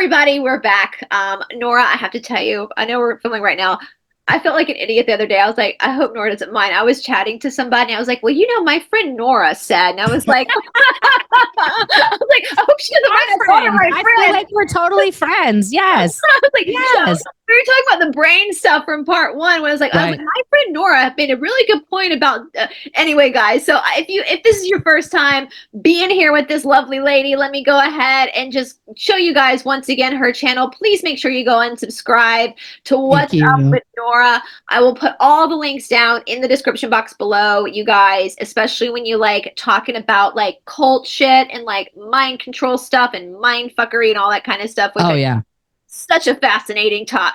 everybody, we're back. Nora, I have to tell you, I know we're filming right now. I felt like an idiot the other day. I was like, I hope Nora doesn't mind. I was chatting to somebody. And I was like, well, my friend Nora said, and I was like, I hope she doesn't mind. I feel like we're totally friends. Yes. I was like, yes. We were talking about the brain stuff from part one. When I was like, my friend Nora made a really good point about. Anyway, guys, so if this is your first time being here with this lovely lady, let me go ahead and just show you guys once again her channel. Please make sure you go and subscribe to What's Up with Nora. I will put all the links down in the description box below, you guys, especially when you like talking about like cult shit and like mind control stuff and mind fuckery and all that kind of stuff. Oh, yeah. Such a fascinating talk.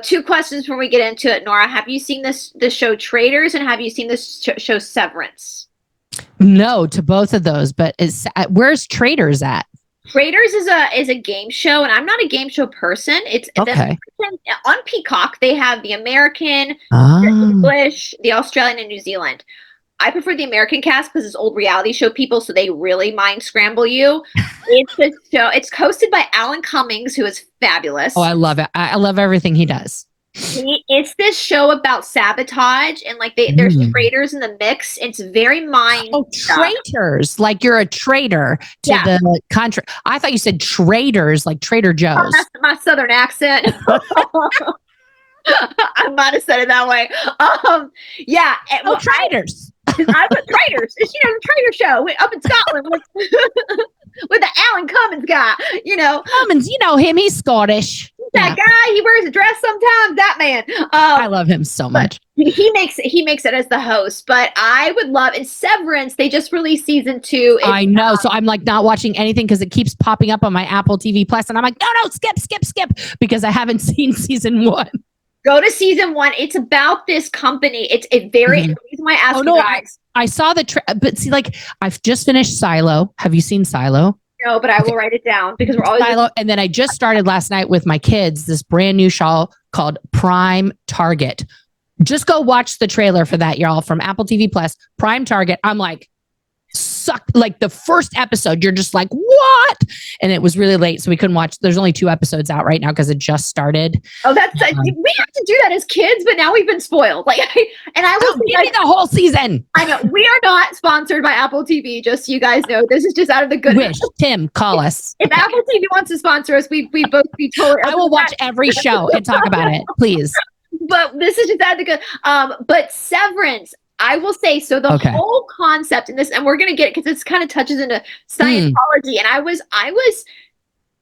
Two questions before we get into it, Nora. Have you seen the show Traitors, and have you seen this show Severance? No, to both of those, but where's Traitors at? Traitors is a game show, and I'm not a game show person. It's okay. On Peacock. They have the American, the English, the Australian, and New Zealand. I prefer the American cast because it's old reality show people, so they really mind scramble you. It's a show. It's hosted by Alan Cummings, who is fabulous. Oh, I love it. I love everything he does. It's this show about sabotage, and like there's traitors in the mix. It's very mind. Oh, traitors! Like you're a traitor to the country. I thought you said traitors, like Trader Joe's. Oh, that's my southern accent. I might have said it that way. Traitors. I put Traitors. It's the Trader Show up in Scotland with the Alan Cummins guy. Cummins, you know him. He's Scottish. That guy, he wears a dress sometimes. That man. I love him so much. He makes it as the host. But I would love in Severance. They just released season 2. I know, so I'm like not watching anything because it keeps popping up on my Apple TV Plus, and I'm like, no, skip, because I haven't seen season 1. Go to season 1. It's about this company. It's a very. The reason why I asked you guys. I saw but see, like I've just finished Silo. Have you seen Silo? No, but I will write it down because we're always Silo. And then I just started last night with my kids this brand new show called Prime Target. Just go watch the trailer for that, y'all, from Apple TV Plus. Prime Target. I'm like, sucked. Like the first episode, you're just like, what? And it was really late, so we couldn't watch. There's only 2 episodes out right now because it just started. Oh, that's we have to do that as kids, but now we've been spoiled. Like, I will give me the whole season. I know we are not sponsored by Apple TV. Just so you guys know, this is just out of the goodness. Tim, call us if Apple TV wants to sponsor us. We both be totally. I will watch every show and talk about it, please. But this is just out of the good. But Severance. I will say, so the whole concept in this, and we're going to get it because this kind of touches into Scientology. And I was,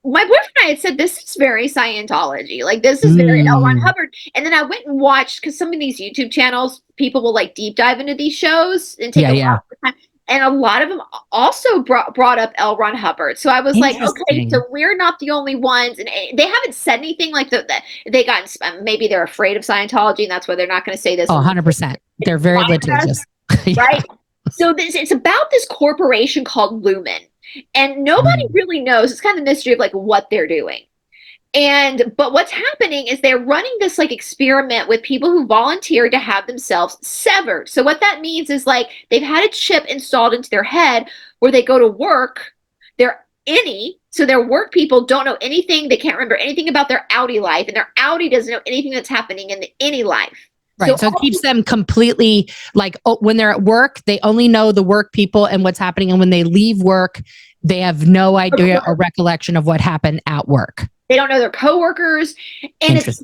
my boyfriend and I had said, this is very Scientology. Like, this is very L. Ron Hubbard. And then I went and watched, because some of these YouTube channels, people will like deep dive into these shows and take a lot of time. And a lot of them also brought up L. Ron Hubbard. So I was like, okay, so we're not the only ones. And they haven't said anything like that. They got, maybe they're afraid of Scientology, and that's why they're not going to say this. Oh, 100%. They're very litigious. Right? So it's about this corporation called Lumen. And nobody really knows. It's kind of the mystery of like what they're doing. But what's happening is they're running this like experiment with people who volunteer to have themselves severed. So what that means is like they've had a chip installed into their head where they go to work. So their work people don't know anything. They can't remember anything about their outie life, and their outie doesn't know anything that's happening in the innie life. Right. So it keeps them completely like when they're at work, they only know the work people and what's happening. And when they leave work, they have no idea or recollection of what happened at work. They don't know their coworkers. And it's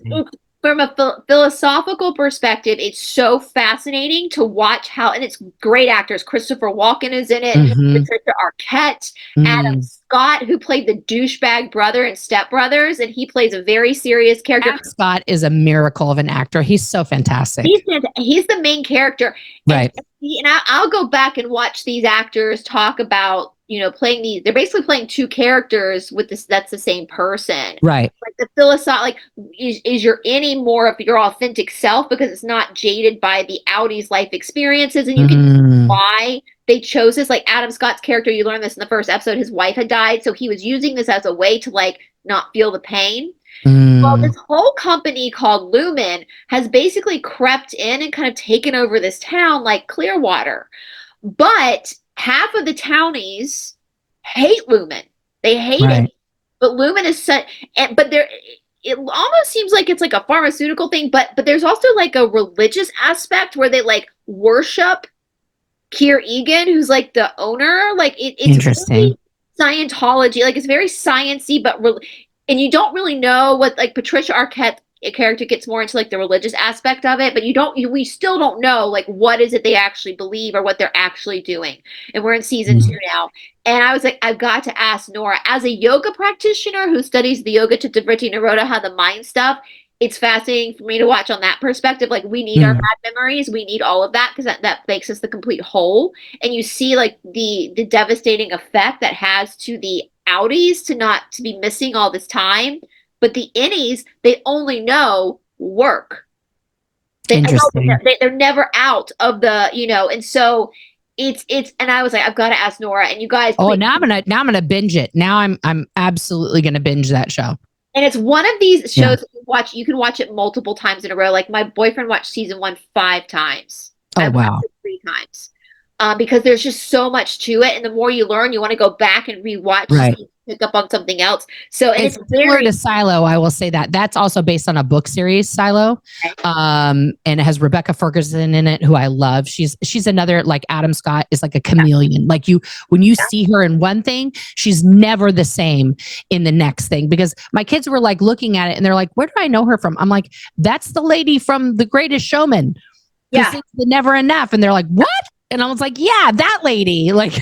from a philosophical perspective, it's so fascinating to watch how, and it's great actors. Christopher Walken is in it, Patricia Arquette, Adam Scott, who played the douchebag brother in Step Brothers, and he plays a very serious character. Adam Scott is a miracle of an actor. He's so fantastic. He's the main character. Right. And I'll go back and watch these actors talk about, playing these. They're basically playing 2 characters with this. That's the same person. Right. Like the philosophy, like is your any more of your authentic self because it's not jaded by the outies life experiences, and you can see why they chose this. Like Adam Scott's character, you learn this in the first episode. His wife had died, so he was using this as a way to like not feel the pain. Well, this whole company called Lumen has basically crept in and kind of taken over this town like Clearwater. But half of the townies hate Lumen. They hate it. But Lumen is set, but there, it almost seems like it's like a pharmaceutical thing, but there's also like a religious aspect where they like worship Keir Egan, who's like the owner. Like it's interesting. Really Scientology, like it's very sciencey, and you don't really know what, like, Patricia Arquette a character gets more into like the religious aspect of it, but we still don't know like what is it they actually believe or what they're actually doing. And we're in season 2 now. And I was like, I've got to ask Nora, as a yoga practitioner who studies the yoga to Vritti Naroda, the mind stuff, it's fascinating for me to watch on that perspective. Like, we need our bad memories, we need all of that, because that makes us the complete whole. And you see like the devastating effect that has to the outies to be missing all this time. But the innies, they only know work. Interesting. They're never out of the, and so it's and I was like, I've got to ask Nora, and you guys. Oh, now I'm gonna binge it. Now I'm absolutely gonna binge that show. And it's one of these shows that you can watch it multiple times in a row. Like, my boyfriend watched season 1 5 times. Oh, wow. 3 times. Because there's just so much to it, and the more you learn, you want to go back and rewatch, right, to pick up on something else. So, and it's similar to Silo. I will say that's also based on a book series, Silo, and it has Rebecca Ferguson in it, who I love. She's another, like, Adam Scott is like a chameleon. Like, when you see her in one thing, she's never the same in the next thing. Because my kids were like looking at it and they're like, where do I know her from? I'm like, that's the lady from The Greatest Showman. Who sings the Never Enough. And they're like, what? And I was like, yeah, that lady. Like,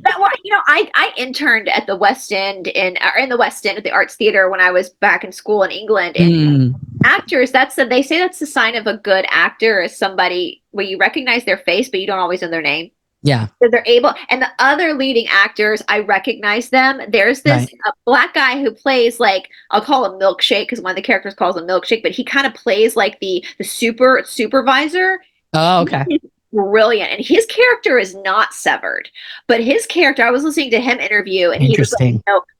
I interned at the West End in the West End at the Arts Theatre when I was back in school in England. And actors, they say that's the sign of a good actor, is somebody where you recognize their face, but you don't always know their name. Yeah. So they're able, and the other leading actors, I recognize them. There's this black guy who plays, like, I'll call him Milkshake, because one of the characters calls him Milkshake, but he kind of plays like the supervisor. Oh, okay. Brilliant. And his character is not severed, but his character, I was listening to him interview, and he was like,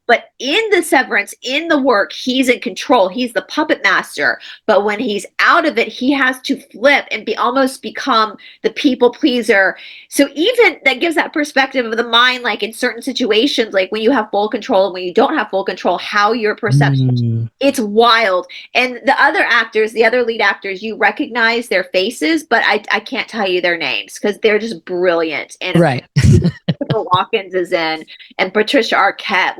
but in the severance, in the work, he's in control. He's the puppet master. But when he's out of it, he has to flip and almost become the people pleaser. So even that gives that perspective of the mind, like in certain situations, like when you have full control and when you don't have full control, how your perception, it's wild. And the other lead actors, you recognize their faces, but I can't tell you their names because they're just brilliant. And Watkins is in, and Patricia Arquette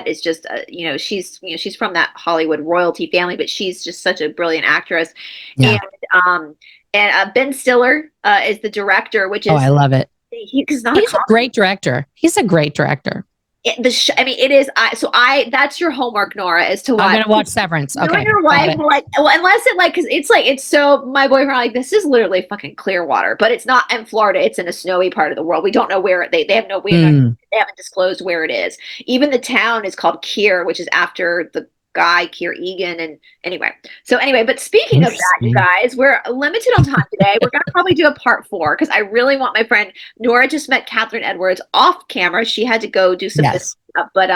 is just, she's from that Hollywood royalty family, but she's just such a brilliant actress. Yeah. And Ben Stiller is the director, which is, I love it. He's a great director. He's a great director. It is. That's your homework, Nora, is to watch. I'm gonna watch Severance. Okay. You and your wife will unless it's so. My boyfriend like, this is literally fucking Clearwater, but it's not in Florida. It's in a snowy part of the world. We don't know where they have no. They haven't disclosed where it is. Even the town is called Keir, which is after the guy Keir Egan. And anyway, but speaking of that, you guys, we're limited on time today. We're gonna probably do a part 4 because I really want my friend Nora just met Catherine Edwards off camera. She had to go do some stuff, but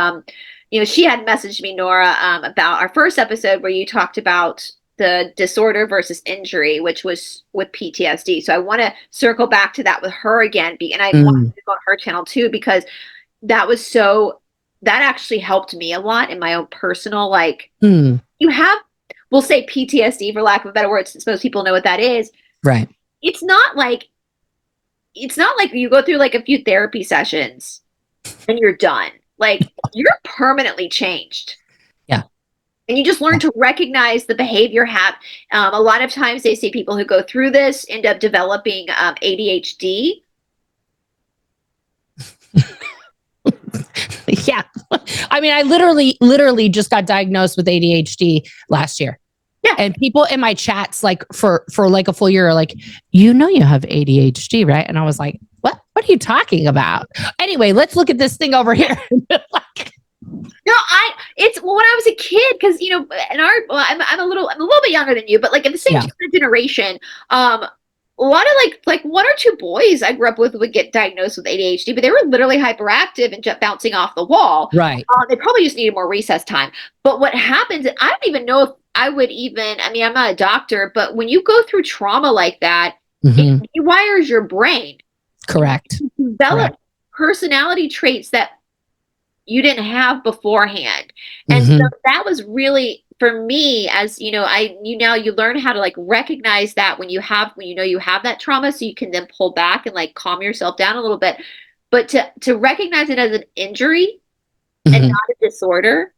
she had messaged me, Nora, about our first episode where you talked about the disorder versus injury, which was with PTSD. So I want to circle back to that with her again, and I want to go on her channel too, because that actually helped me a lot in my own personal, you have, we'll say PTSD for lack of a better word, since most people know what that is. Right. It's not like you go through like a few therapy sessions and you're done. Like, you're permanently changed. Yeah. And you just learn to recognize the behavior a lot of times they say people who go through this end up developing ADHD. Yeah. I mean, I literally just got diagnosed with ADHD last year. Yeah. And people in my chats, like for like a full year, are like, you have ADHD, right? And I was like, what are you talking about? Anyway, let's look at this thing over here. It's when I was a kid, because I'm a little bit younger than you, but like in the same generation, a lot of like 1 or 2 boys I grew up with would get diagnosed with ADHD, but they were literally hyperactive and just bouncing off the wall. Right. They probably just needed more recess time. But what happens, I don't even know if I would I'm not a doctor, but when you go through trauma like that, it rewires your brain. Correct. You develop personality traits that you didn't have beforehand. And so that was really, for me, as you know, you learn how to like recognize that when you know you have that trauma, so you can then pull back and like calm yourself down a little bit. But to recognize it as an injury and not a disorder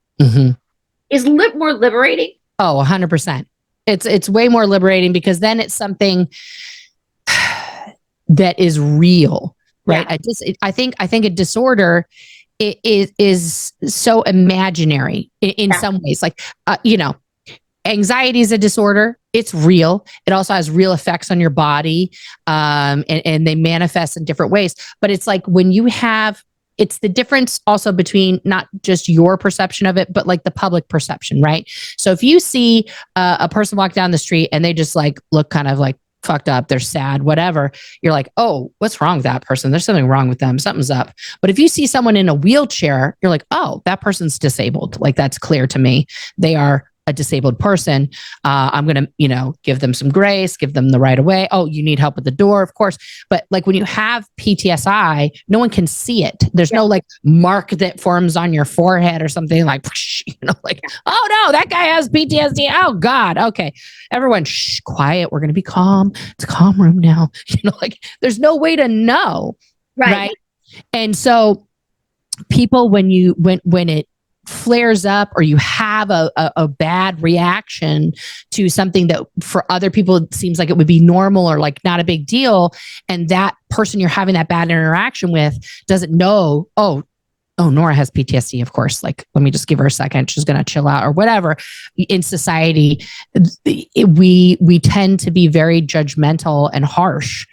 is more liberating. Oh, 100%. It's way more liberating, because then it's something that is real, right? Yeah. I think a disorder is so imaginary in some ways. Like, you know, anxiety is a disorder. It's real. It also has real effects on your body, and they manifest in different ways. But it's like when you have, it's the difference also between not just your perception of it, but like the public perception, right? So if you see a person walk down the street and they just like look kind of like fucked up, they're sad, whatever, you're like, oh, what's wrong with that person? There's something wrong with them. Something's up. But if you see someone in a wheelchair, you're like, oh, that person's disabled. Like, that's clear to me. They are a disabled person. I'm going to, you know, give them some grace, give them the right of way. Oh, you need help with the door, of course. But like when you have PTSI, no one can see it. There's no like mark that forms on your forehead or something like, you know, like, oh no, that guy has PTSD. Oh God. Okay. Everyone, shh, quiet. We're going to be calm. It's a calm room now. You know, like there's no way to know. Right. And so people, when it flares up, or you have a bad reaction to something that for other people it seems like it would be normal or like not a big deal, and that person you're having that bad interaction with doesn't know, oh, Nora has PTSD, of course, like let me just give her a second, she's going to chill out or whatever. In society, we tend to be very judgmental and harsh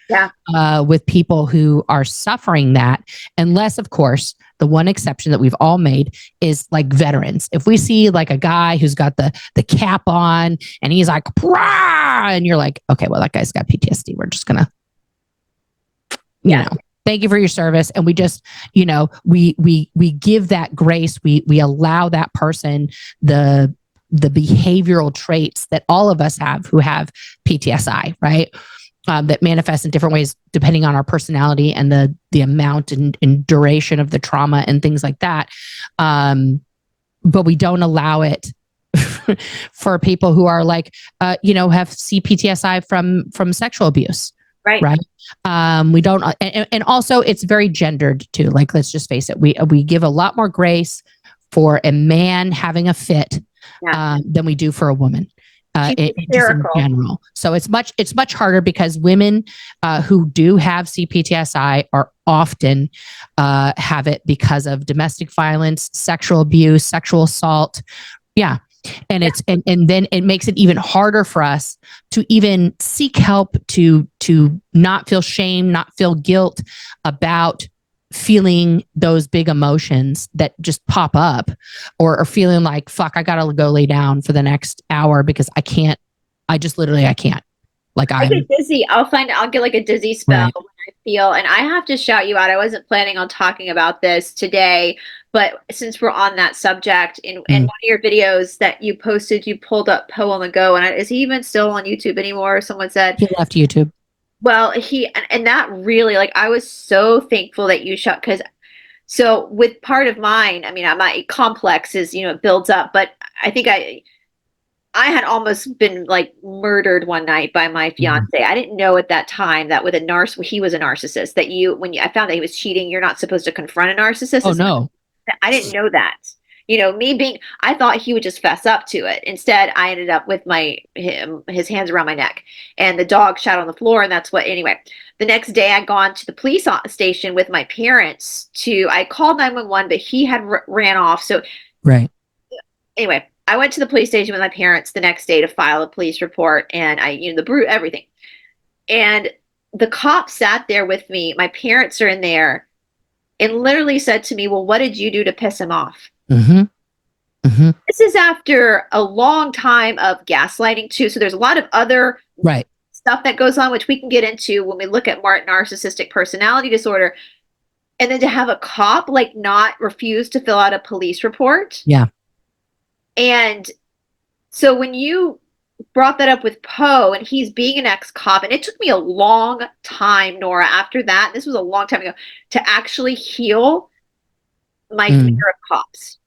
with people who are suffering that, unless of course the one exception that we've all made is like veterans. If we see like a guy who's got the cap on and he's like, Prah! And you're like, okay, well, that guy's got PTSD. We're just gonna, you know, thank you for your service. And we just, you know, we give that grace. We allow that person the behavioral traits that all of us have who have PTSI, right? That manifest in different ways depending on our personality and the amount and duration of the trauma and things like that. But we don't allow it for people who are like, you know, have CPTSI from sexual abuse. Right. We don't, and also it's very gendered too. Like, let's just face it. We give a lot more grace for a man having a fit than we do for a woman. In general. So it's much harder because women who do have CPTSI are often have it because of domestic violence, sexual abuse, sexual assault. Yeah. And it's and then it makes it even harder for us to even seek help, to not feel shame, not feel guilt about feeling those big emotions that just pop up, or feeling like, fuck, I gotta go lay down for the next hour because I can't. I can't. Like, I get dizzy. I'll get like a dizzy spell when I feel, and I have to shout you out. I wasn't planning on talking about this today, but since we're on that subject, in one of your videos that you posted, you pulled up Poe on the Go, and is he even still on YouTube anymore? Someone said he left YouTube. Well, and that really, like, I was so thankful that you shut, because so with part of mine, I mean, my complex is, you know, it builds up, but I think I had almost been like murdered one night by my fiance. I didn't know at that time that with he was a narcissist, that I found that he was cheating, you're not supposed to confront a narcissist. Oh, no. I didn't know that. You know, I thought he would just fess up to it. Instead, I ended up with his hands around my neck, and the dog shat on the floor. And anyway, the next day I'd gone to the police station with my parents I called 911, but he had ran off. So, anyway, I went to the police station with my parents the next day to file a police report, and everything. And the cop sat there with me. My parents are in there, and literally said to me, well, what did you do to piss him off? This is after a long time of gaslighting too. So there's a lot of other stuff that goes on, which we can get into when we look at narcissistic personality disorder. And then to have a cop like not refuse to fill out a police report. Yeah. And so when you brought that up with Poe, and he's being an ex-cop, and it took me a long time, Nora, after that, this was a long time ago, to actually heal my fear of cops.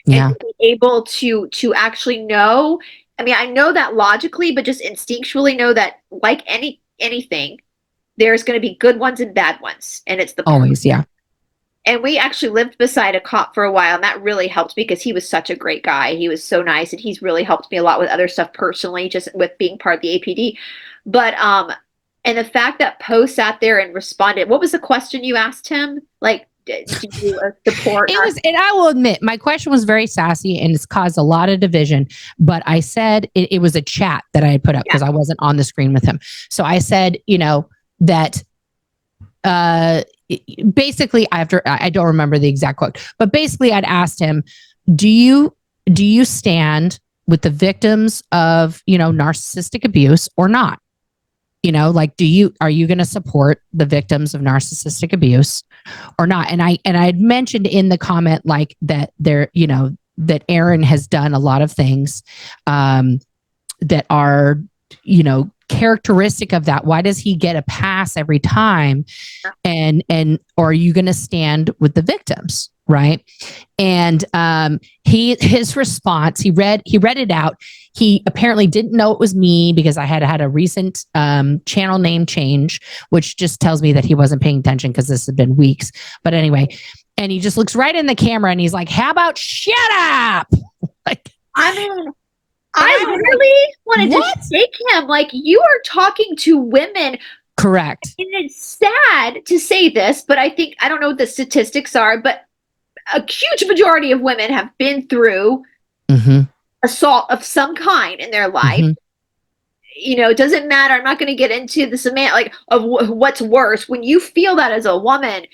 Yeah. And be able to actually know. I mean, I know that logically, but just instinctually know that, like anything, there's going to be good ones and bad ones, and it's the always, yeah. And we actually lived beside a cop for a while, and that really helped because he was such a great guy. He was so nice, and he's really helped me a lot with other stuff personally, just with being part of the APD. But and the fact that Poe sat there and responded. What was the question you asked him? Like, did you support? It was, and I will admit, my question was very sassy, and it's caused a lot of division. But I said it was a chat that I had put up because I wasn't on the screen with him. So I said, that basically I don't remember the exact quote, but basically I'd asked him, do you stand with the victims of, narcissistic abuse or not? Like, are you going to support the victims of narcissistic abuse or not? And I had mentioned in the comment, like, that that Aaron has done a lot of things, that are, characteristic of that. Why does he get a pass every time? And or are you going to stand with the victims? Right. And his response, he read it out. He apparently didn't know it was me because I had a recent channel name change, which just tells me that he wasn't paying attention because this had been weeks. But anyway, and he just looks right in the camera and he's like, how about shut up? Like, I mean, I really wanted to shake him. Like, you are talking to women. Correct. And it's sad to say this, but I don't know what the statistics are, but a huge majority of women have been through assault of some kind in their life. It doesn't matter. I'm not going to get into the semantic of what's worse. When you feel that as a woman,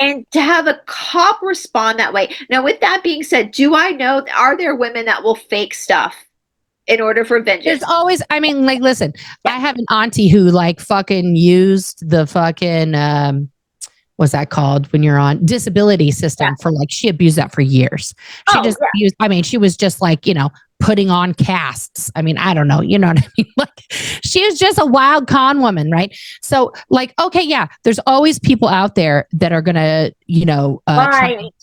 and to have a cop respond that way. Now, with that being said, are there women that will fake stuff in order for vengeance? There's always, listen, I have an auntie who fucking used the fucking, what's that called when you're on disability system for she abused that for years. She used, she was just putting on casts. I don't know. You know what I mean? She was just a wild con woman. Right. So okay. Yeah. There's always people out there that are going to,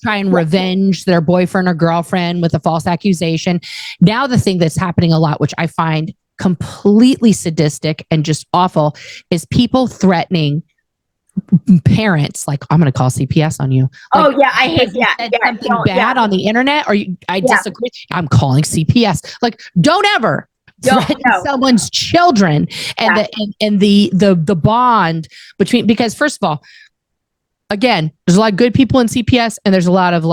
try and revenge their boyfriend or girlfriend with a false accusation. Now, the thing that's happening a lot, which I find completely sadistic and just awful, is people threatening parents, like, I'm going to call CPS on you. I hate that. Something bad on the internet, or I disagree. I'm calling CPS. Like, don't ever threaten someone's children and the bond between, because first of all, again, there's a lot of good people in CPS and there's a lot of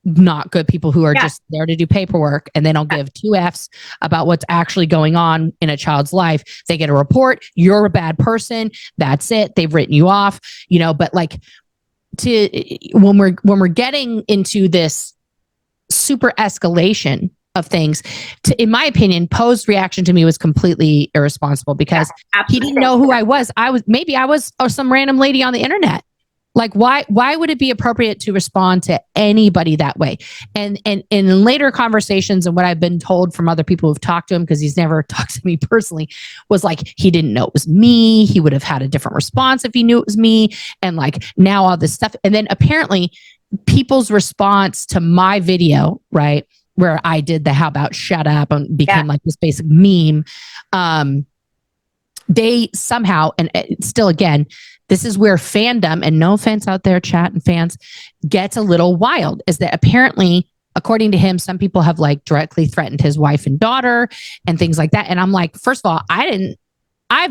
not good people who are just there to do paperwork, and they don't give two F's about what's actually going on in a child's life. They get a report, you're a bad person, that's it, they've written you off, but when we're getting into this super escalation of things, in my opinion, Poe's reaction to me was completely irresponsible because he didn't know who I was. I was some random lady on the internet. Like, why would it be appropriate to respond to anybody that way? And in later conversations, and what I've been told from other people who've talked to him, because he's never talked to me personally, was he didn't know it was me. He would have had a different response if he knew it was me. And now all this stuff. And then apparently people's response to my video, right, where I did the how about shut up and became this basic meme. They somehow, and still again, this is where fandom, and no offense out there, chat and fans, gets a little wild, is that apparently, according to him, some people have directly threatened his wife and daughter and things like that. And I'm like, first of all, I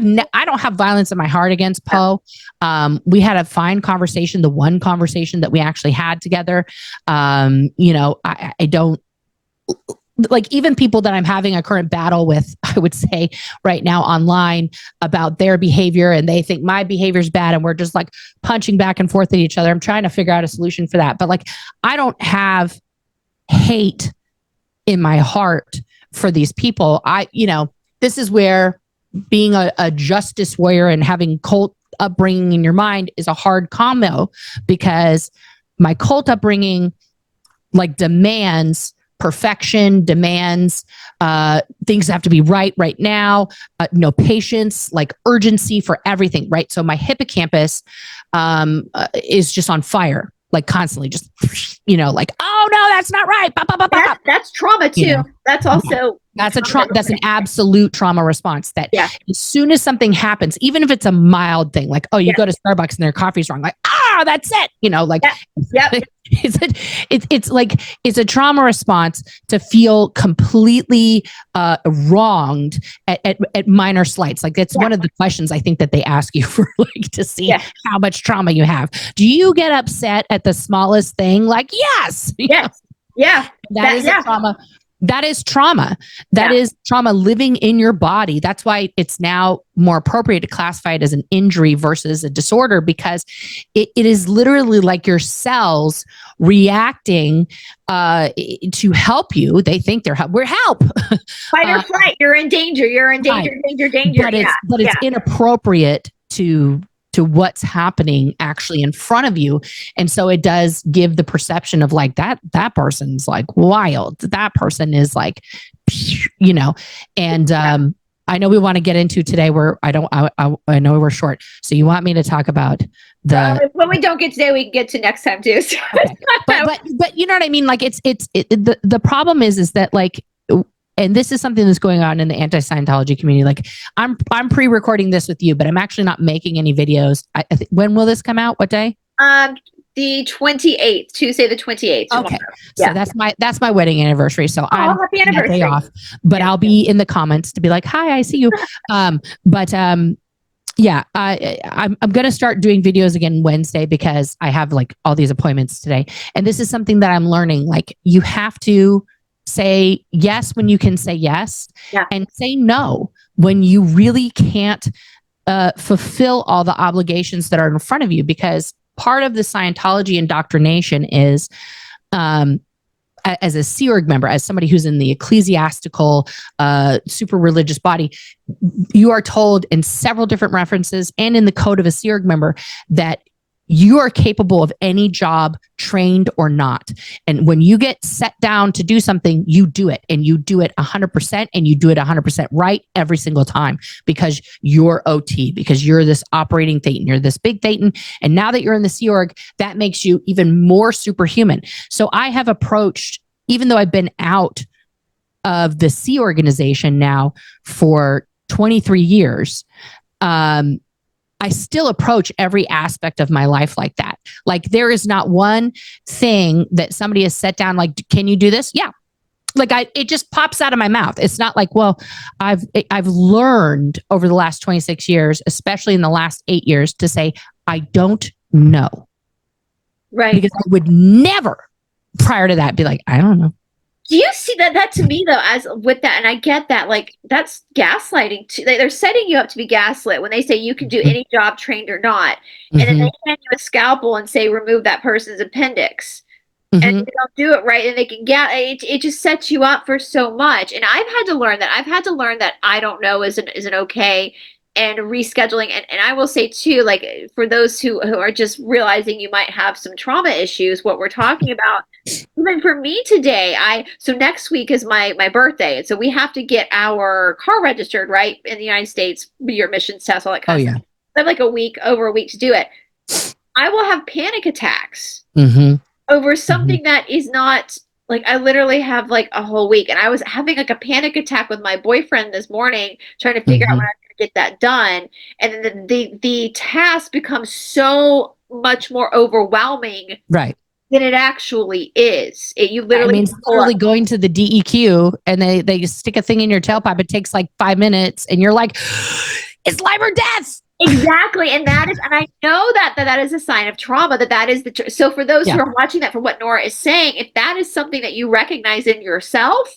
don't have violence in my heart against Poe. We had a fine conversation. The one conversation that we actually had together, I don't, even people that I'm having a current battle with, I would say right now online about their behavior, and they think my behavior is bad, and we're just punching back and forth at each other. I'm trying to figure out a solution for that. But I don't have hate in my heart for these people. This is where being a justice warrior and having cult upbringing in your mind is a hard combo, because my cult upbringing demands perfection, demands things have to be right now, no patience, urgency for everything, right? So my hippocampus is just on fire, like constantly just, like, oh no, that's not right. That's trauma too. That's also that's an absolute trauma response. That as soon as something happens, even if it's a mild thing, like, oh, you go to Starbucks and their coffee's wrong, like, that's it. It's a trauma response to feel completely wronged at minor slights. Like, that's one of the questions I think that they ask you for, like, to see how much trauma you have. Do you get upset at the smallest thing? Like, yes. That is a trauma. That is trauma. That is trauma living in your body. That's why it's now more appropriate to classify it as an injury versus a disorder, because it is literally like your cells reacting to help you. They think we're help. Fight or flight. You're in danger. You're in danger, danger. But it's inappropriate to what's happening actually in front of you. And so it does give the perception of like that person's like wild. That person is like, and I know we want to get into today where I know we're short. So you want me to talk about when we don't get today, we can get to next time too. So okay. but you know what I mean? Like the problem is that, like, and this is something that's going on in the anti-Scientology community. Like, I'm pre-recording this with you, but I'm actually not making any videos. When will this come out? What day? The 28th, Tuesday the 28th. Okay. So that's my wedding anniversary. So I'm happy anniversary. Day off, but I'll be in the comments to be like, hi, I see you. I'm going to start doing videos again Wednesday because I have like all these appointments today. And this is something that I'm learning. Like, you have to say yes when you can say yes, and say no when you really can't fulfill all the obligations that are in front of you. Because part of the Scientology indoctrination is, as a Sea Org member, as somebody who's in the ecclesiastical, super religious body, you are told in several different references and in the code of a Sea Org member that you are capable of any job, trained or not. And when you get set down to do something, you do it, and you do it 100%, and you do it 100% right every single time, because you're OT, because you're this operating Thetan, you're this big Thetan. And now that you're in the Sea Org, that makes you even more superhuman. So I have approached, even though I've been out of the Sea organization now for 23 years, I still approach every aspect of my life like that. Like, there is not one thing that somebody has set down, like, can you do this? Yeah. Like, it just pops out of my mouth. It's not like, well, I've learned over the last 26 years, especially in the last 8 years, to say, I don't know. Right. Because I would never prior to that be like, I don't know. Do you see that to me though, as with that, and I get that, like, that's gaslighting too. They're setting you up to be gaslit when they say you can do any job, trained or not. And then they hand you a scalpel and say, remove that person's appendix. And they don't do it right, and they can get it just sets you up for so much. And I've had to learn that I don't know isn't okay, and rescheduling. And I will say too, like, for those who are just realizing you might have some trauma issues, what we're talking about, even for me today, so next week is my birthday. And so we have to get our car registered, right? In the United States, your emissions test, all that kind of stuff. I have like over a week to do it. I will have panic attacks over something that is not, like, I literally have like a whole week. And I was having like a panic attack with my boyfriend this morning, trying to figure out when I'm going to get that done. And then the task becomes so much more overwhelming. Right. Than it actually is. You literally literally going to the DEQ and they stick a thing in your tailpipe. It takes like 5 minutes, and you're like, it's life or death. Exactly. And I know that is a sign of trauma, that is so for those who are watching that, for what Nora is saying, if that is something that you recognize in yourself,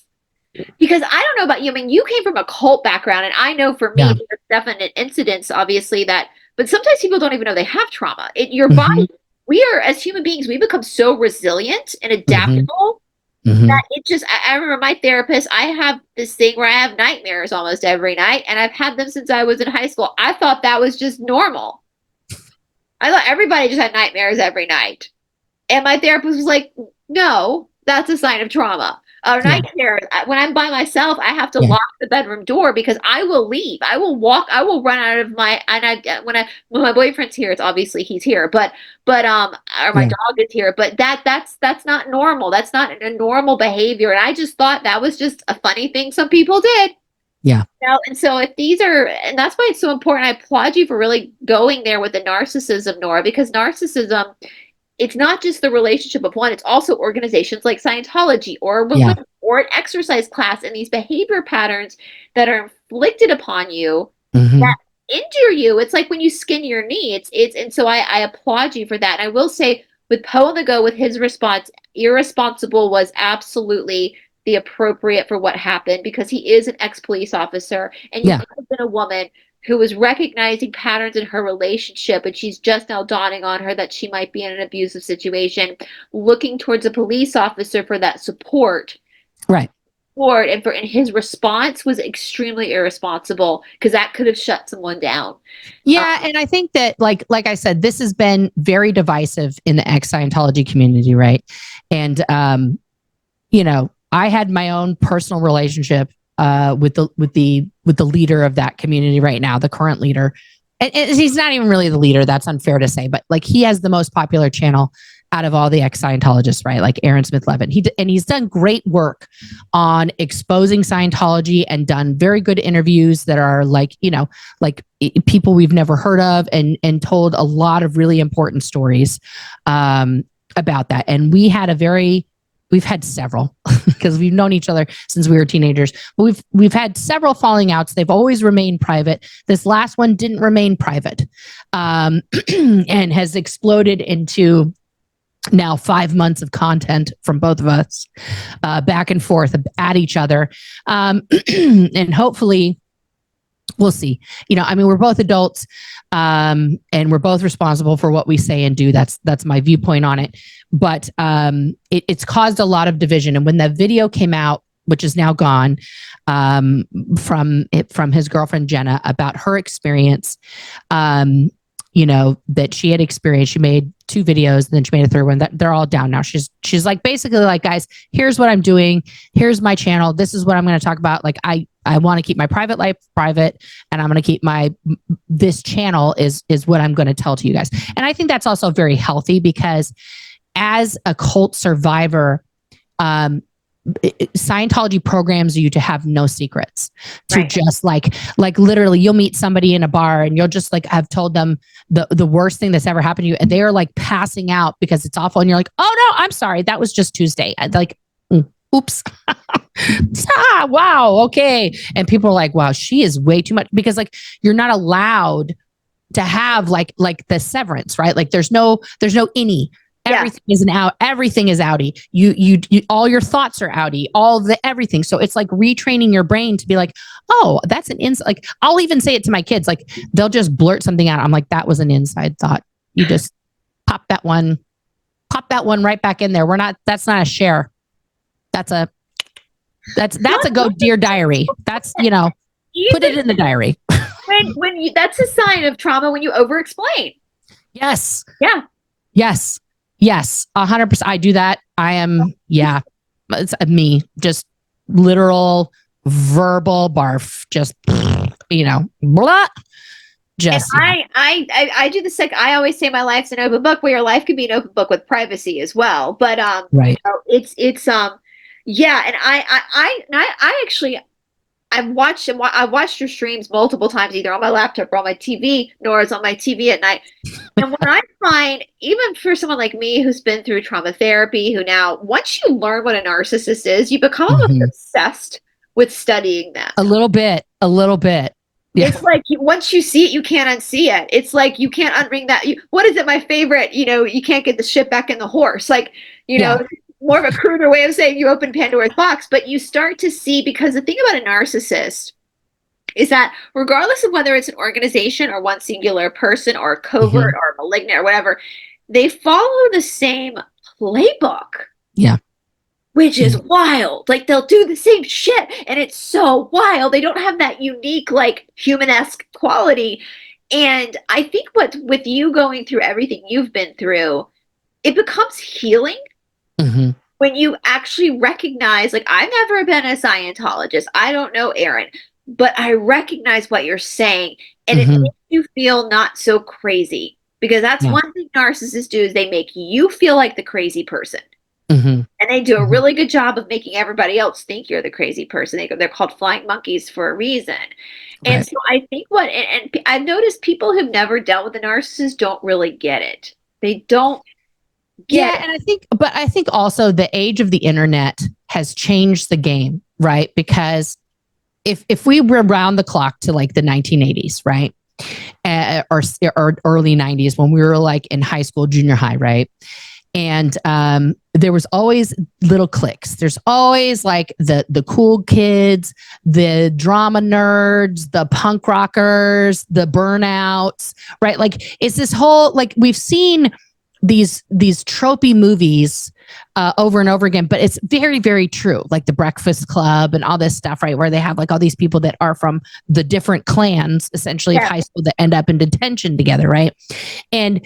because I don't know about you, I mean, you came from a cult background, and I know for me, there's definite incidents, obviously, but sometimes people don't even know they have trauma. Your body, we are, as human beings, we become so resilient and adaptable that it just, I remember my therapist, I have this thing where I have nightmares almost every night, and I've had them since I was in high school. I thought that was just normal. I thought everybody just had nightmares every night. And my therapist was like, no, that's a sign of trauma. night terrors. When I'm by myself, I have to lock the bedroom door because I will leave. I will walk. I will run out of my. And when my boyfriend's here, it's obviously he's here, but or my dog is here. But that's not normal. That's not a normal behavior. And I just thought that was just a funny thing some people did. Yeah. And so if these are, and that's why it's so important. I applaud you for really going there with the narcissism, Nora, because narcissism, it's not just the relationship of one, it's also organizations like Scientology or religion or an exercise class, and these behavior patterns that are inflicted upon you that injure you. It's like when you skin your knee. And so I applaud you for that. And I will say with Poe on the Go, with his response, irresponsible was absolutely the appropriate for what happened, because he is an ex-police officer, and you could have been a woman who was recognizing patterns in her relationship, and she's just now dawning on her that she might be in an abusive situation, looking towards a police officer for that support. Right. And his response was extremely irresponsible, because that could have shut someone down. Yeah, and I think that, like I said, this has been very divisive in the ex-Scientology community, right? And I had my own personal relationship with the leader of that community right now, the current leader. And he's not even really the leader. That's unfair to say, but like, he has the most popular channel out of all the ex-Scientologists, right? Like Aaron Smith-Levin. He's done great work on exposing Scientology and done very good interviews that are like people we've never heard of, and told a lot of really important stories about that. And we've had several, because we've known each other since we were teenagers, but we've had several falling outs. They've always remained private. This last one didn't remain private, and has exploded into now 5 months of content from both of us, back and forth at each other. And hopefully we'll see. We're both adults, and we're both responsible for what we say and do. That's my viewpoint on it. But it's caused a lot of division. And when that video came out, which is now gone, from his girlfriend Jenna, about her experience, that she had experienced. She made 2 videos, and then she made a 3rd one. That they're all down now. She's like, basically like, guys, here's what I'm doing. Here's my channel. This is what I'm going to talk about. Like, I want to keep my private life private, and I'm going to keep this channel is what I'm going to tell to you guys. And I think that's also very healthy, because as a cult survivor, Scientology programs you to have no secrets, to just like literally, you'll meet somebody in a bar and you'll just like have told them the worst thing that's ever happened to you, and they are like passing out because it's awful, and you're like, oh no, I'm sorry, that was just Tuesday. Like, oops. Wow, okay. And people are like, wow, she is way too much, because like, you're not allowed to have like the severance, right? Like there's no innie. Everything is everything is outie. You all your thoughts are outie, everything. So it's like retraining your brain to be like, oh, that's an inside. Like, I'll even say it to my kids, like they'll just blurt something out. I'm like, that was an inside thought. You just pop that one right back in there. That's not a share. That's a go dear diary. That's, put it in the diary. when that's a sign of trauma, when you over explain. Yes. Yeah. Yes. Yes, 100%. I do that. I am, it's me, just literal verbal barf, just, blah. Just, and I do the I always say my life's an open book. Well, your life could be an open book with privacy as well. But right. It's yeah. And I actually, I've watched your streams multiple times, either on my laptop or on my TV. Nora's on my TV at night. And what I find, even for someone like me who's been through trauma therapy, who now, once you learn what a narcissist is, you become almost obsessed with studying them. A little bit. Yeah. It's like once you see it, you can't unsee it. It's like you can't unring that. What is it? My favorite, you can't get the shit back in the horse. Like, more of a cruder way of saying you open Pandora's box, but you start to see, because the thing about a narcissist is that regardless of whether it's an organization or one singular person or covert or malignant or whatever, they follow the same playbook. Yeah. Which is wild. Like, they'll do the same shit, and it's so wild. They don't have that unique, like, human-esque quality. And I think with you going through everything you've been through, it becomes healing. when you actually recognize, like, I've never been a Scientologist. I don't know Aaron, but I recognize what you're saying, and it makes you feel not so crazy, because that's one thing narcissists do, is they make you feel like the crazy person. And they do a really good job of making everybody else think you're the crazy person. They're called flying monkeys for a reason. And so I think and I've noticed people who've never dealt with a narcissist don't really get it. They don't get it. And I think also the age of the internet has changed the game, right? Because if we were around the clock to like the 1980s, right? Or early 90s, when we were like in high school, junior high, right? And there was always little cliques. There's always like the cool kids, the drama nerds, the punk rockers, the burnouts, right? Like it's this whole, like, we've seen these tropey movies over and over again, but it's very, very true. Like The Breakfast Club and all this stuff, right? Where they have like all these people that are from the different clans, essentially, of high school, that end up in detention together, right? And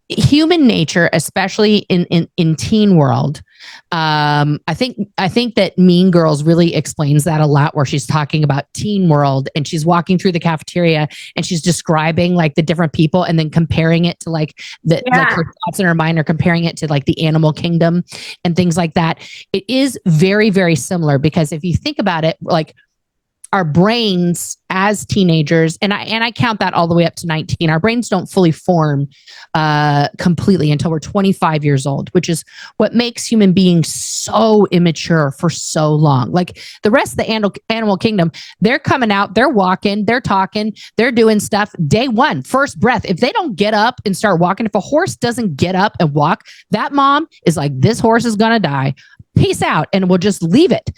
human nature, especially in teen world, I think that Mean Girls really explains that a lot, where she's talking about teen world and she's walking through the cafeteria and she's describing like the different people and then comparing it to like like her thoughts in her mind are comparing it to like the animal kingdom and things like that. It is very, very similar, because if you think about it, like our brains as teenagers, and I count that all the way up to 19, our brains don't fully form completely until we're 25 years old, which is what makes human beings so immature for so long. Like the rest of the animal kingdom, they're coming out, they're walking, they're talking, they're doing stuff day one, first breath. If they don't get up and start walking, if a horse doesn't get up and walk, that mom is like, this horse is going to die. Peace out. And we'll just leave it.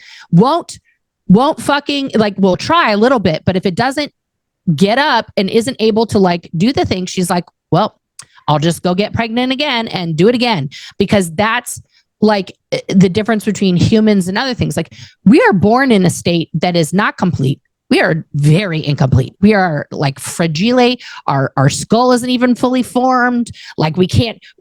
Won't fucking, like, we'll try a little bit, but if it doesn't get up and isn't able to like do the thing, she's like, well, I'll just go get pregnant again and do it again. Because that's like the difference between humans and other things. Like, we are born in a state that is not complete. We are very incomplete. We are like fragile. Our skull isn't even fully formed. Like,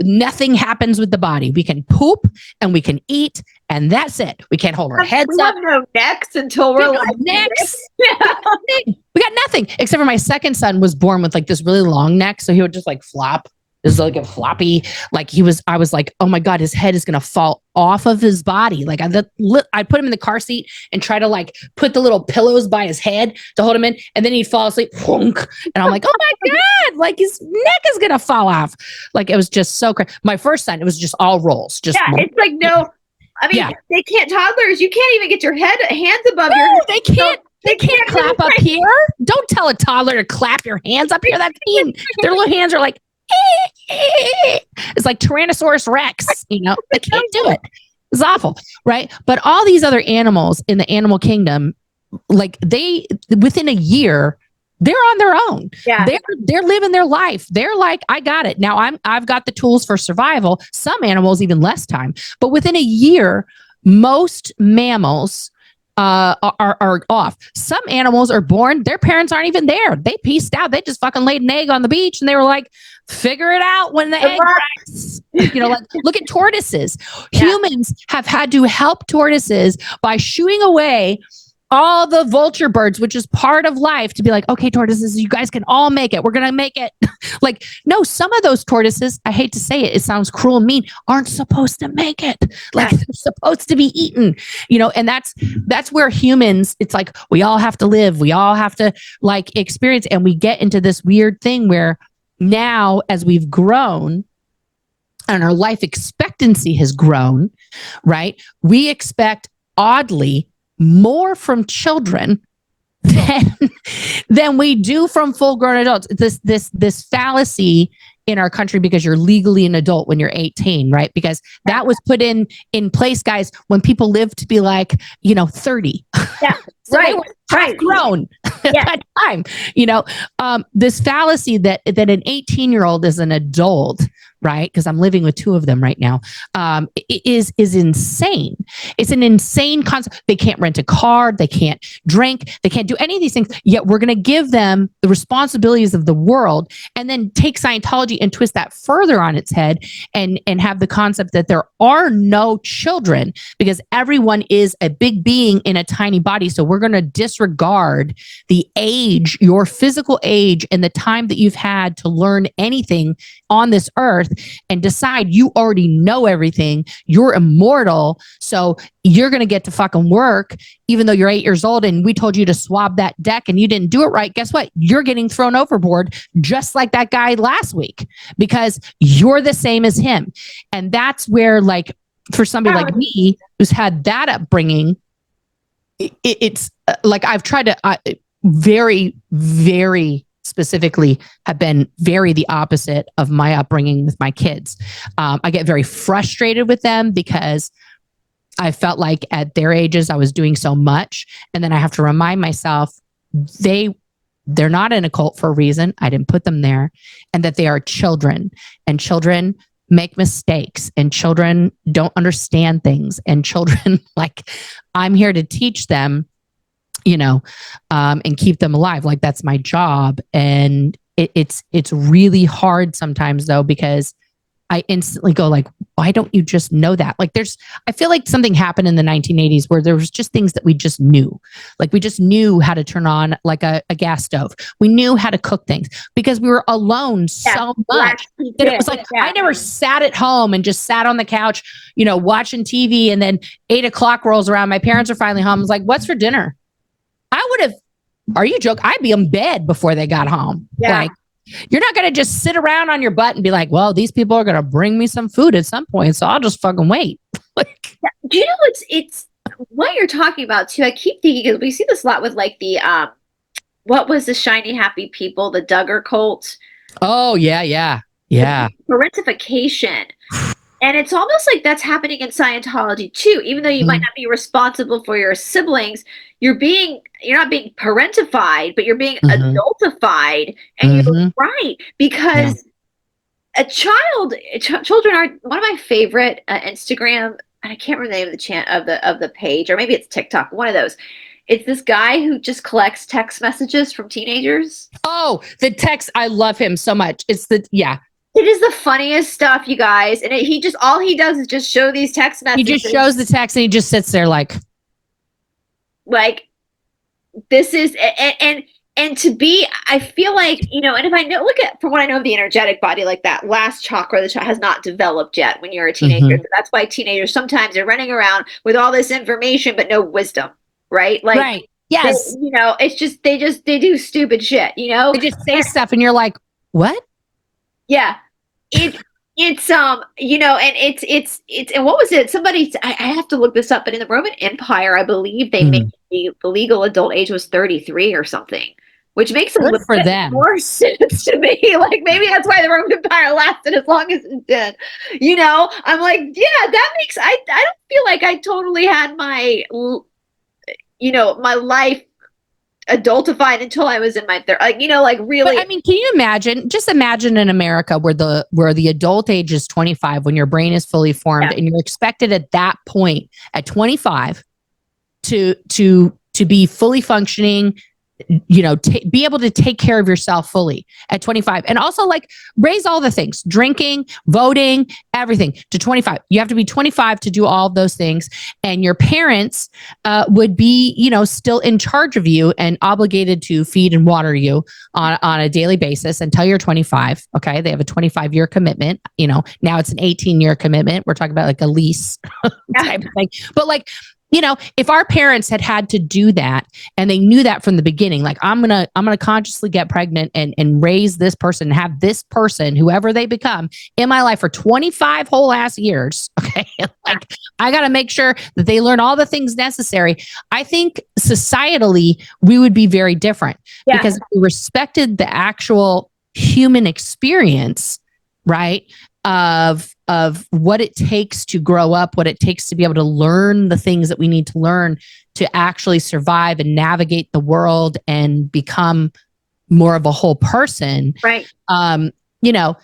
nothing happens with the body. We can poop and we can eat, and that's it. We can't hold our heads up. We have no necks until we're like necks. We got nothing, except for my second son was born with like this really long neck. So he would just like flop. This is like a floppy, like I was like, oh my God, his head is going to fall off of his body. Like I put him in the car seat and try to like put the little pillows by his head to hold him in. And then he'd fall asleep. And I'm like, oh my God, like his neck is going to fall off. Like, it was just so crazy. My first son, it was just all rolls. Just it's like, no, I mean, they can't, toddlers, you can't even get your hands above your head. They can't. They can't clap up here. Don't tell a toddler to clap your hands up here. That's mean. Their little hands are like, it's like Tyrannosaurus Rex, you know, they can't do it. It's awful, right? But all these other animals in the animal kingdom, like within a year, they're on their own. Yeah. They're living their life. They're like, I got it. Now I've got the tools for survival. Some animals even less time, but within a year, most mammals are off. Some animals are born, their parents aren't even there. They pieced out. They just fucking laid an egg on the beach and they were like, figure it out when the egg cracks. You know, like, look at tortoises. Humans have had to help tortoises by shooing away all the vulture birds, which is part of life, to be like, okay, tortoises, you guys can all make it. We're going to make it. Like, no, some of those tortoises, I hate to say it, it sounds cruel and mean, aren't supposed to make it. Like, they're supposed to be eaten, you know, and that's where humans, it's like, we all have to live. We all have to like experience. And we get into this weird thing where now, as we've grown and our life expectancy has grown, right? We expect, oddly, more from children than we do from full-grown adults. This fallacy in our country, because you're legally an adult when you're 18, right? Because that was put in place, guys, when people lived to be like, 30. Yeah, so right. They were half grown at that time. This fallacy that an 18-year-old is an adult, right? Because I'm living with two of them right now, is insane. It's an insane concept. They can't rent a car, they can't drink, they can't do any of these things. Yet we're going to give them the responsibilities of the world, and then take Scientology and twist that further on its head, and have the concept that there are no children because everyone is a big being in a tiny body. So we're going to disregard the age, your physical age, and the time that you've had to learn anything on this earth, and decide you already know everything. You're immortal. So you're going to get to fucking work, even though you're 8 years old and we told you to swab that deck and you didn't do it right. Guess what? You're getting thrown overboard just like that guy last week because you're the same as him. And that's where, like, for somebody like me who's had that upbringing, it's like I've tried to very, very specifically have been very the opposite of my upbringing with my kids. I get very frustrated with them because I felt like at their ages I was doing so much, and then I have to remind myself they're not in a cult for a reason. I didn't put them there, and that they are children, and children make mistakes, and children don't understand things, and children, like, I'm here to teach them, you know, and keep them alive. Like, that's my job. And it's really hard sometimes though, because I instantly go like, why don't you just know that? Like I feel like something happened in the 1980s where there was just things that we just knew. Like we just knew how to turn on like a gas stove. We knew how to cook things because we were alone so much. That it was like, I never sat at home and just sat on the couch, you know, watching TV, and then 8 o'clock rolls around. My parents are finally home. I was like, what's for dinner? I would have, are you joking? I'd be in bed before they got home. Yeah. Like, you're not going to just sit around on your butt and be like, well, these people are going to bring me some food at some point, so I'll just fucking wait. Like, do you know it's what you're talking about too? I keep thinking, because we see this a lot with like the, what was the shiny happy people, the Duggar cult? Oh, yeah. Parentification. And it's almost like that's happening in Scientology too. Even though you might not be responsible for your siblings, you're not being parentified, but you're being adultified. And you're right, because children are one of my favorite Instagram, and I can't remember the name of the page, or maybe it's TikTok, one of those. It's this guy who just collects text messages from teenagers. Oh, the text. I love him so much. It is the funniest stuff, you guys. And all he does is just show these text messages. He just shows the text and he just sits there like this is, and to be, I feel like, you know, and if I know, from what I know of the energetic body, like that last chakra, has not developed yet when you're a teenager. So that's why teenagers sometimes are running around with all this information, but no wisdom, right? Like, right. Yes. You know, it's just, they do stupid shit, you know? They just say stuff and you're like, what? Yeah. It's you know, and it's and what was it? I have to look this up, but in the Roman Empire, I believe they made the legal adult age was 33 or something, which makes a little bit more sense to me. Like, maybe that's why the Roman Empire lasted as long as it did. You know, I'm like, yeah, that makes, I don't feel like I totally had my, you know, my life adultified until I was in my third, like, you know, like really. But, I mean, can you imagine? Just imagine in America where the adult age is 25, when your brain is fully formed, and you're expected at that point at 25 to be fully functioning, you know, be able to take care of yourself fully at 25, and also like raise all the things, drinking, voting, everything to 25. You have to be 25 to do all of those things. And your parents would be, you know, still in charge of you and obligated to feed and water you on a daily basis until you're 25. Okay. They have a 25-year commitment. You know, now it's an 18-year commitment. We're talking about like a lease type of thing. But like, you know, if our parents had to do that and they knew that from the beginning, like I'm going to consciously get pregnant and raise this person, have this person, whoever they become, in my life for 25 whole ass years. Okay. Like, I got to make sure that they learn all the things necessary. I think societally we would be very different because if we respected the actual human experience, right? Of what it takes to grow up, what it takes to be able to learn the things that we need to learn to actually survive and navigate the world and become more of a whole person. Right. You know,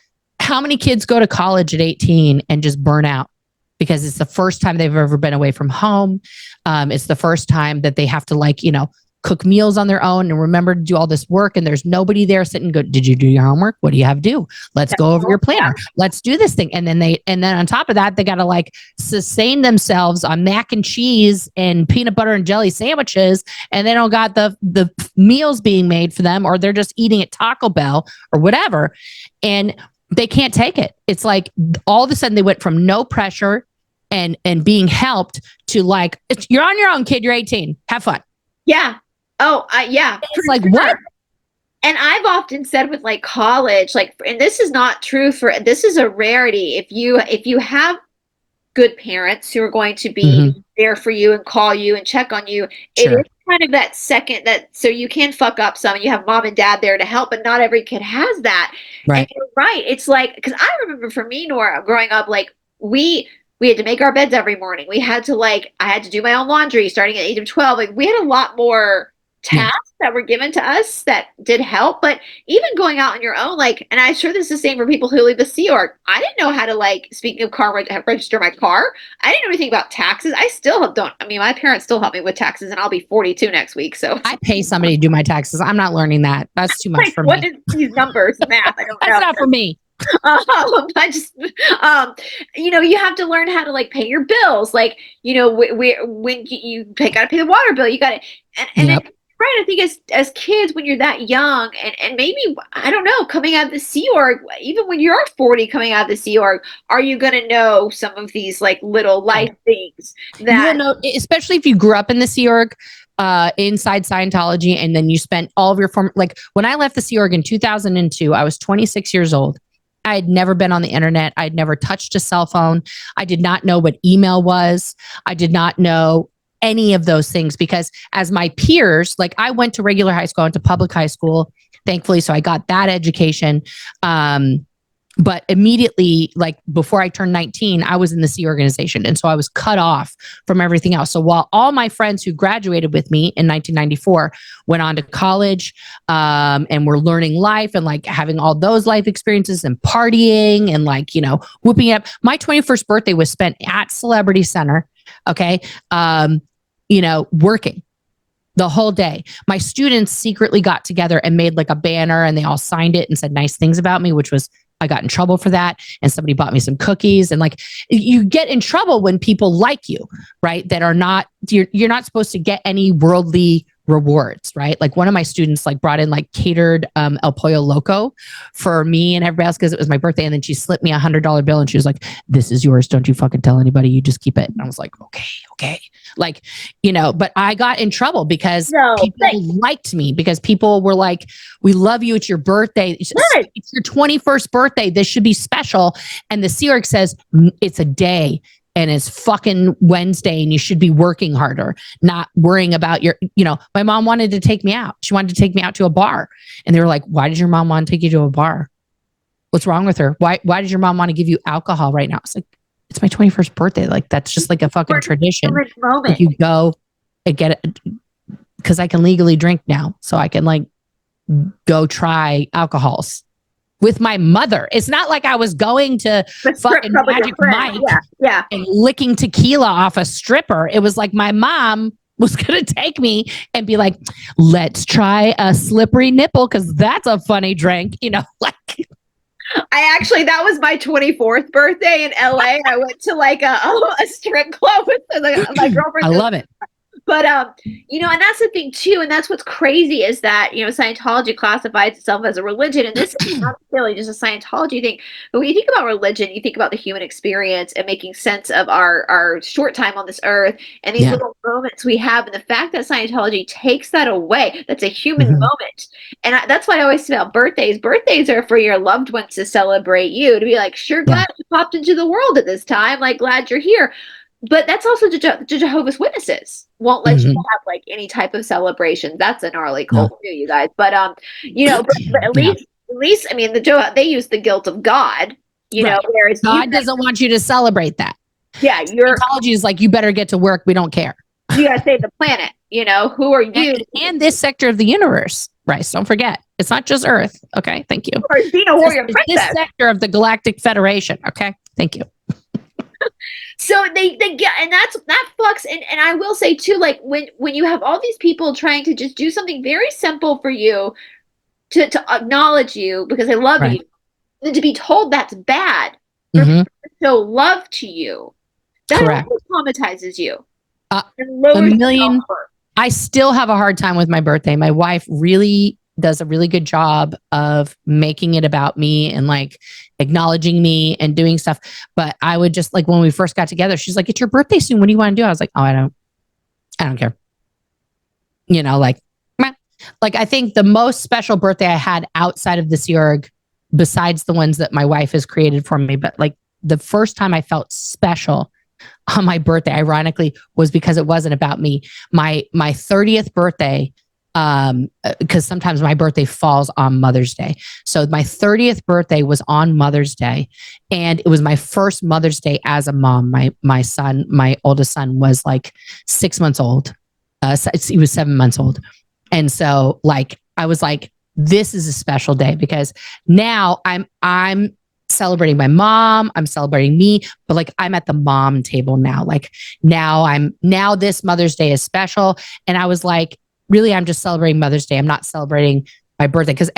how many kids go to college at 18 and just burn out because it's the first time they've ever been away from home. It's the first time that they have to, like, you know, cook meals on their own and remember to do all this work, and there's nobody there sitting go, did you do your homework? What do you have to do? Let's go over your planner. Let's do this thing. And then on top of that, they got to like sustain themselves on mac and cheese and peanut butter and jelly sandwiches. And they don't got the meals being made for them, or they're just eating at Taco Bell or whatever. And they can't take it. It's like all of a sudden they went from no pressure and being helped to like, you're on your own, kid. You're 18. Have fun. Yeah. Oh, yeah. It's like, what? And I've often said with like college, like, and this is not true this is a rarity. If you have good parents who are going to be there for you and call you and check on you, it is kind of that second so you can fuck up some, and you have mom and dad there to help, but not every kid has that. Right. And you're right. It's like, because I remember for me, Nora, growing up, like we had to make our beds every morning. We had to I had to do my own laundry starting at the age of 12. Like we had a lot more tasks that were given to us that did help. But even going out on your own, like, and I'm sure this is the same for people who leave the Sea Org. I didn't know how to, like, speaking of car, register my car. I didn't know anything about taxes. I still don't. I mean, my parents still help me with taxes, and I'll be 42 next week. So I pay somebody to do my taxes. I'm not learning that. That's too much for me. What is these numbers, math? I don't know. That's not for me. I just, you know, you have to learn how to like pay your bills. Like, you know, when you got to pay the water bill, you got to, and right. I think as kids, when you're that young, and maybe, I don't know, coming out of the Sea Org, even when you're 40 coming out of the Sea Org, are you going to know some of these like little life things that, you know, especially if you grew up in the Sea Org, inside Scientology, and then you spent all of your like when I left the Sea Org in 2002, I was 26 years old. I had never been on the internet. I'd never touched a cell phone. I did not know what email was. I did not know any of those things, because as my peers, like I went to regular high school, I went to public high school, thankfully. So I got that education. But immediately, like before I turned 19, I was in the Sea organization. And so I was cut off from everything else. So while all my friends who graduated with me in 1994 went on to college, and were learning life and like having all those life experiences and partying and like, you know, whooping it up. My 21st birthday was spent at Celebrity Center. Okay. You know, working the whole day. My students secretly got together and made like a banner, and they all signed it and said nice things about me, which was, I got in trouble for that. And somebody bought me some cookies, and like you get in trouble when people like you, right? That are not, you're not supposed to get any worldly rewards, right? Like one of my students like brought in like catered El Pollo Loco for me and everybody else because it was my birthday. And then she slipped me $100 bill and she was like, this is yours. Don't you fucking tell anybody. You just keep it. And I was like, okay. Like, you know, but I got in trouble because people liked me, because people were like, we love you. It's your birthday. It's your 21st birthday. This should be special. And the Sea Org says it's a day. And it's fucking Wednesday, and you should be working harder, not worrying about your, you know, my mom wanted to take me out. She wanted to take me out to a bar. And they were like, why did your mom want to take you to a bar? What's wrong with her? Why did your mom want to give you alcohol right now? It's like, it's my 21st birthday. Like, that's just like a fucking tradition. Like, you go and get it, because I can legally drink now. So I can like go try alcohols with my mother. It's not like I was going to fucking Magic Mike and licking tequila off a stripper. It was like my mom was going to take me and be like, let's try a slippery nipple, because that's a funny drink, you know, like. That was my 24th birthday in LA. I went to like a strip club with my girlfriend. I love it. But, you know, and that's the thing too. And that's what's crazy is that, you know, Scientology classifies itself as a religion. And this is not necessarily just a Scientology thing. But when you think about religion, you think about the human experience and making sense of our short time on this earth and these little moments we have. And the fact that Scientology takes that away, that's a human moment. And that's why I always say about birthdays. Birthdays are for your loved ones to celebrate you, to be like, sure, glad you popped into the world at this time. Like, glad you're here. But that's also Jehovah's Witnesses won't let you have like any type of celebration. That's a gnarly cult too, you guys. But you know, but at least I mean they use the guilt of God, you know, whereas God doesn't want you to celebrate that. Yeah, Scientology is like, you better get to work. We don't care. You gotta save the planet. You know, who are you? And this sector of the universe, Bryce. Don't forget, it's not just Earth. Okay, thank you. Or being a warrior princess. This sector of the Galactic Federation. Okay, thank you. So they get, and that fucks. And I will say too, like when you have all these people trying to just do something very simple for you to acknowledge you because they love you, and to be told that's bad for people to show love to you, that traumatizes you. A million. I still have a hard time with my birthday. My wife really does a really good job of making it about me and like acknowledging me and doing stuff. But I would just like, when we first got together, she's like, it's your birthday soon. What do you want to do? I was like, oh, I don't care. You know, like I think the most special birthday I had outside of this Yorg, besides the ones that my wife has created for me, but like the first time I felt special on my birthday, ironically, was because it wasn't about me. My 30th birthday, because sometimes my birthday falls on Mother's Day. So my 30th birthday was on Mother's Day, and it was my first Mother's Day as a mom. My son, my oldest son, was like 6 months old. He was 7 months old. And so like, I was like, this is a special day because now I'm celebrating my mom, I'm celebrating me, but like I'm at the mom table now. Like now this Mother's Day is special. And I was like, really, I'm just celebrating Mother's Day. I'm not celebrating my birthday because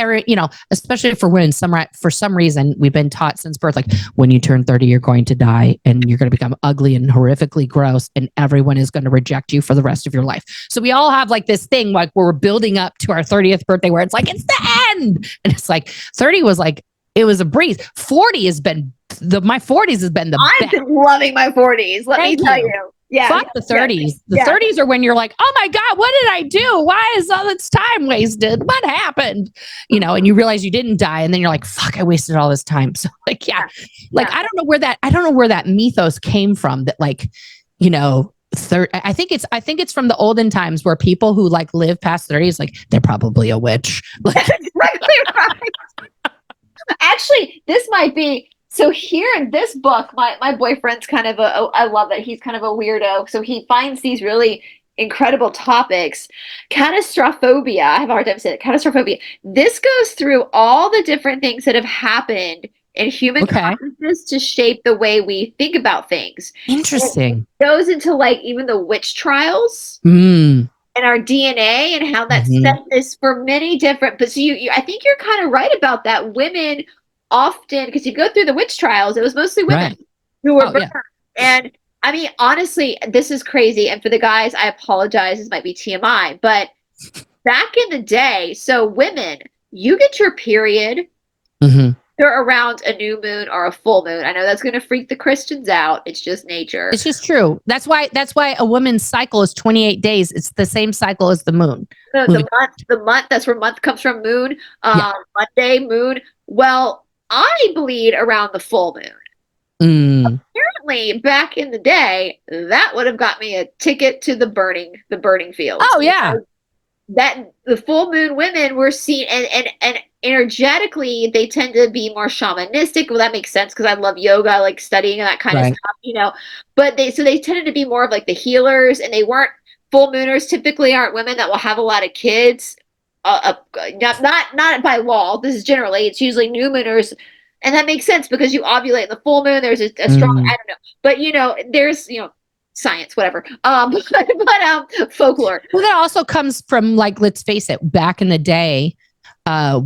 especially for women, for some reason, we've been taught since birth, like when you turn 30, you're going to die and you're going to become ugly and horrifically gross and everyone is going to reject you for the rest of your life. So we all have like this thing, like we're building up to our 30th birthday where it's like, it's the end. And it's like 30 was like, it was a breeze. 40 has been my 40s has been the best. I've been loving my 40s. Let me tell you. Yeah. Fuck the 30s. The 30s are when you're like, oh my God, what did I do? Why is all this time wasted? What happened? You know, and you realize you didn't die. And then you're like, fuck, I wasted all this time. So like, I don't know where that mythos came from that like, you know, I think it's from the olden times where people who like live past 30 is like, they're probably a witch. Like, exactly right. Actually, this might be, so here in this book, my boyfriend's kind of I love that he's kind of a weirdo. So he finds these really incredible topics. Catastrophobia, I have a hard time saying it. Catastrophobia. This goes through all the different things that have happened in human consciousness to shape the way we think about things. Interesting. It goes into like even the witch trials. And our DNA and how that set this for many different, but so I think you're kind of right about that. Women often, because you go through the witch trials, it was mostly women who were burned. Yeah. And I mean, honestly, this is crazy. And for the guys, I apologize. This might be TMI, but back in the day, so women, you get your period. They're around a new moon or a full moon. I know that's going to freak the Christians out. It's just nature. It's just true. That's why a woman's cycle is 28 days. It's the same cycle as the moon. The month, that's where month comes from, moon. Monday, moon. Well, I bleed around the full moon. Apparently, back in the day, that would have got me a ticket to the burning field. Oh, yeah. That the full moon women were seen and energetically they tend to be more shamanistic. Well, that makes sense because I love yoga, I like studying and that kind of stuff, you know. But they tended to be more of like the healers, and they weren't full mooners. Typically, aren't women that will have a lot of kids. Not by law. This is generally, it's usually new mooners, and that makes sense because you ovulate in the full moon. There's a strong, I don't know, but you know, there's science, whatever. But folklore. Well, that also comes from like, let's face it, back in the day,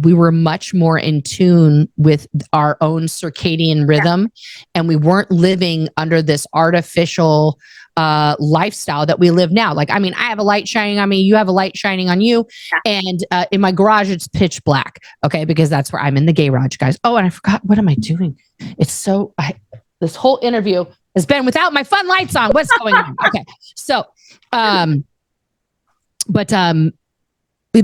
we were much more in tune with our own circadian rhythm, and we weren't living under this artificial lifestyle that we live now. Like, I mean, I have a light shining on me, you have a light shining on you, and in my garage it's pitch black. Okay, because that's where I'm in the garage, guys. Oh, and I forgot, what am I doing? It's so this whole interview has been without my fun lights on. What's going on? Okay, so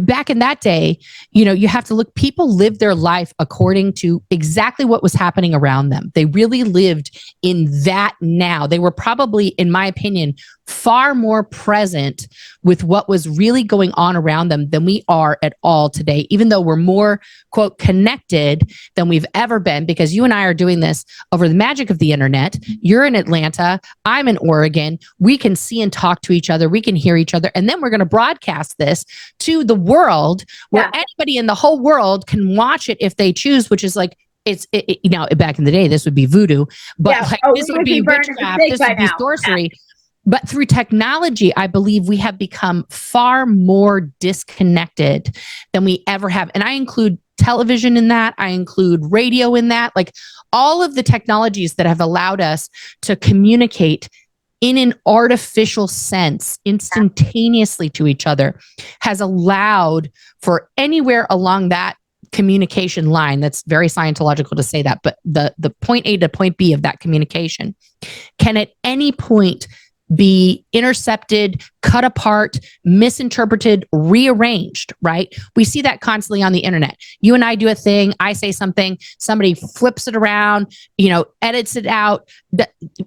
back in that day, you know, you have to look, people lived their life according to exactly what was happening around them. They really lived in that now. They were probably, in my opinion, far more present with what was really going on around them than we are at all today, even though we're more, quote, connected than we've ever been, because you and I are doing this over the magic of the internet. You're in Atlanta, I'm in Oregon. We can see and talk to each other. We can hear each other. And then we're going to broadcast this to the world where anybody in the whole world can watch it if they choose, which is like, you know, back in the day, this would be voodoo, but like, this would be witchcraft, this would be sorcery. But through technology, I believe we have become far more disconnected than we ever have. And I include television in that. I include radio in that. Like all of the technologies that have allowed us to communicate in an artificial sense instantaneously to each other has allowed for anywhere along that communication line. That's very Scientological to say that, but the point A to point B of that communication can at any point be intercepted, cut apart, misinterpreted, rearranged, right? We see that constantly on the internet. You and I do a thing, I say something, somebody flips it around, you know, edits it out,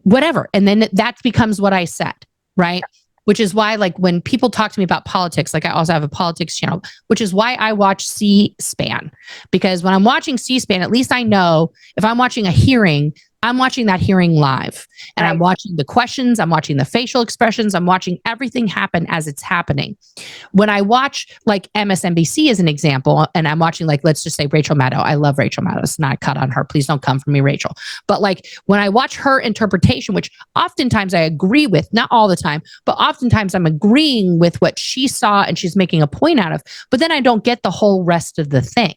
whatever. And then that becomes what I said, right? Which is why, like, when people talk to me about politics, like I also have a politics channel, which is why I watch C-SPAN. Because when I'm watching C-SPAN, at least I know if I'm watching a hearing, I'm watching that hearing live. And I'm watching the questions, I'm watching the facial expressions, I'm watching everything happen as it's happening. When I watch like MSNBC as an example, and I'm watching, like, let's just say Rachel Maddow. I love Rachel Maddow. It's not a cut on her. Please don't come for me, Rachel. But like when I watch her interpretation, which oftentimes I agree with, not all the time, but oftentimes I'm agreeing with what she saw and she's making a point out of, but then I don't get the whole rest of the thing.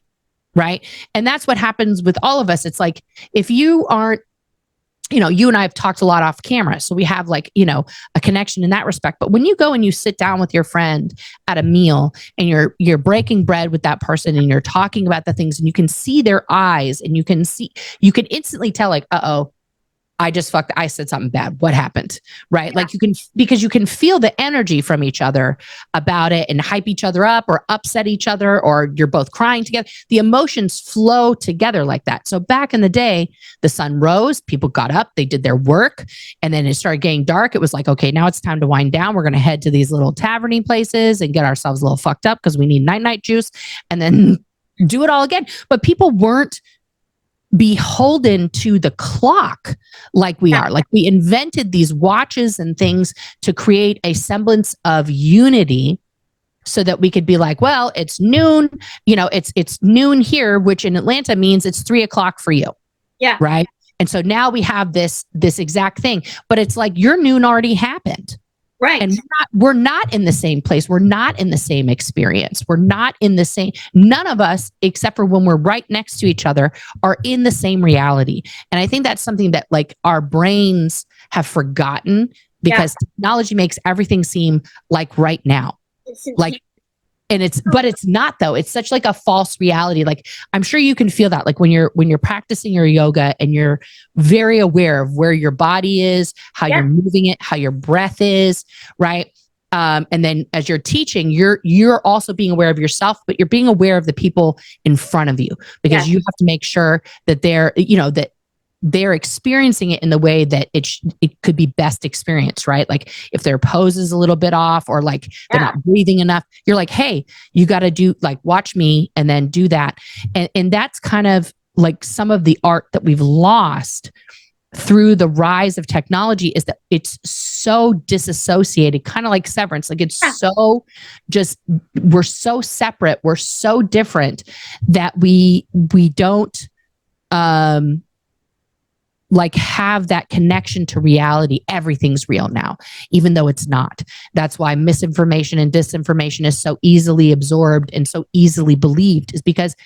Right. And that's what happens with all of us. It's like, if you aren't, you know, you and I have talked a lot off camera, so we have, like, you know, a connection in that respect. But when you go and you sit down with your friend at a meal and you're breaking bread with that person and you're talking about the things and you can see their eyes and you can instantly tell, like, uh-oh, I said something bad. What happened? Right. Yeah. Like because you can feel the energy from each other about it and hype each other up or upset each other, or you're both crying together. The emotions flow together like that. So back in the day, the sun rose, people got up, they did their work, and then it started getting dark. It was like, okay, now it's time to wind down. We're going to head to these little taverning places and get ourselves a little fucked up because we need night juice, and then do it all again. But people weren't beholden to the clock like we are. Like, we invented these watches and things to create a semblance of unity so that we could be like, well, it's noon, you know, it's noon here, which in Atlanta means it's 3:00 for you. Yeah. Right. And so now we have this exact thing, but it's like your noon already happened. Right. And we're not in the same place. We're not in the same experience. We're not in the same, none of us, except for when we're right next to each other, are in the same reality. And I think that's something that, like, our brains have forgotten, because technology makes everything seem like right now. Like, and but it's not, though. It's such like a false reality. Like, I'm sure you can feel that, like when you're practicing your yoga and you're very aware of where your body is, how you're moving it, how your breath is, right? And then as you're teaching, you're also being aware of yourself, but you're being aware of the people in front of you, because you have to make sure that they're experiencing it in the way that it could be best experienced, right? Like, if their pose is a little bit off, or like they're not breathing enough, you're like, hey, you got to do, like, watch me and then do that. And that's kind of like some of the art that we've lost through the rise of technology, is that it's so disassociated, kind of like Severance. Like, it's so just, we're so separate, we're so different that we don't, like, have that connection to reality. Everything's real now, even though it's not. That's why misinformation and disinformation is so easily absorbed and so easily believed, is because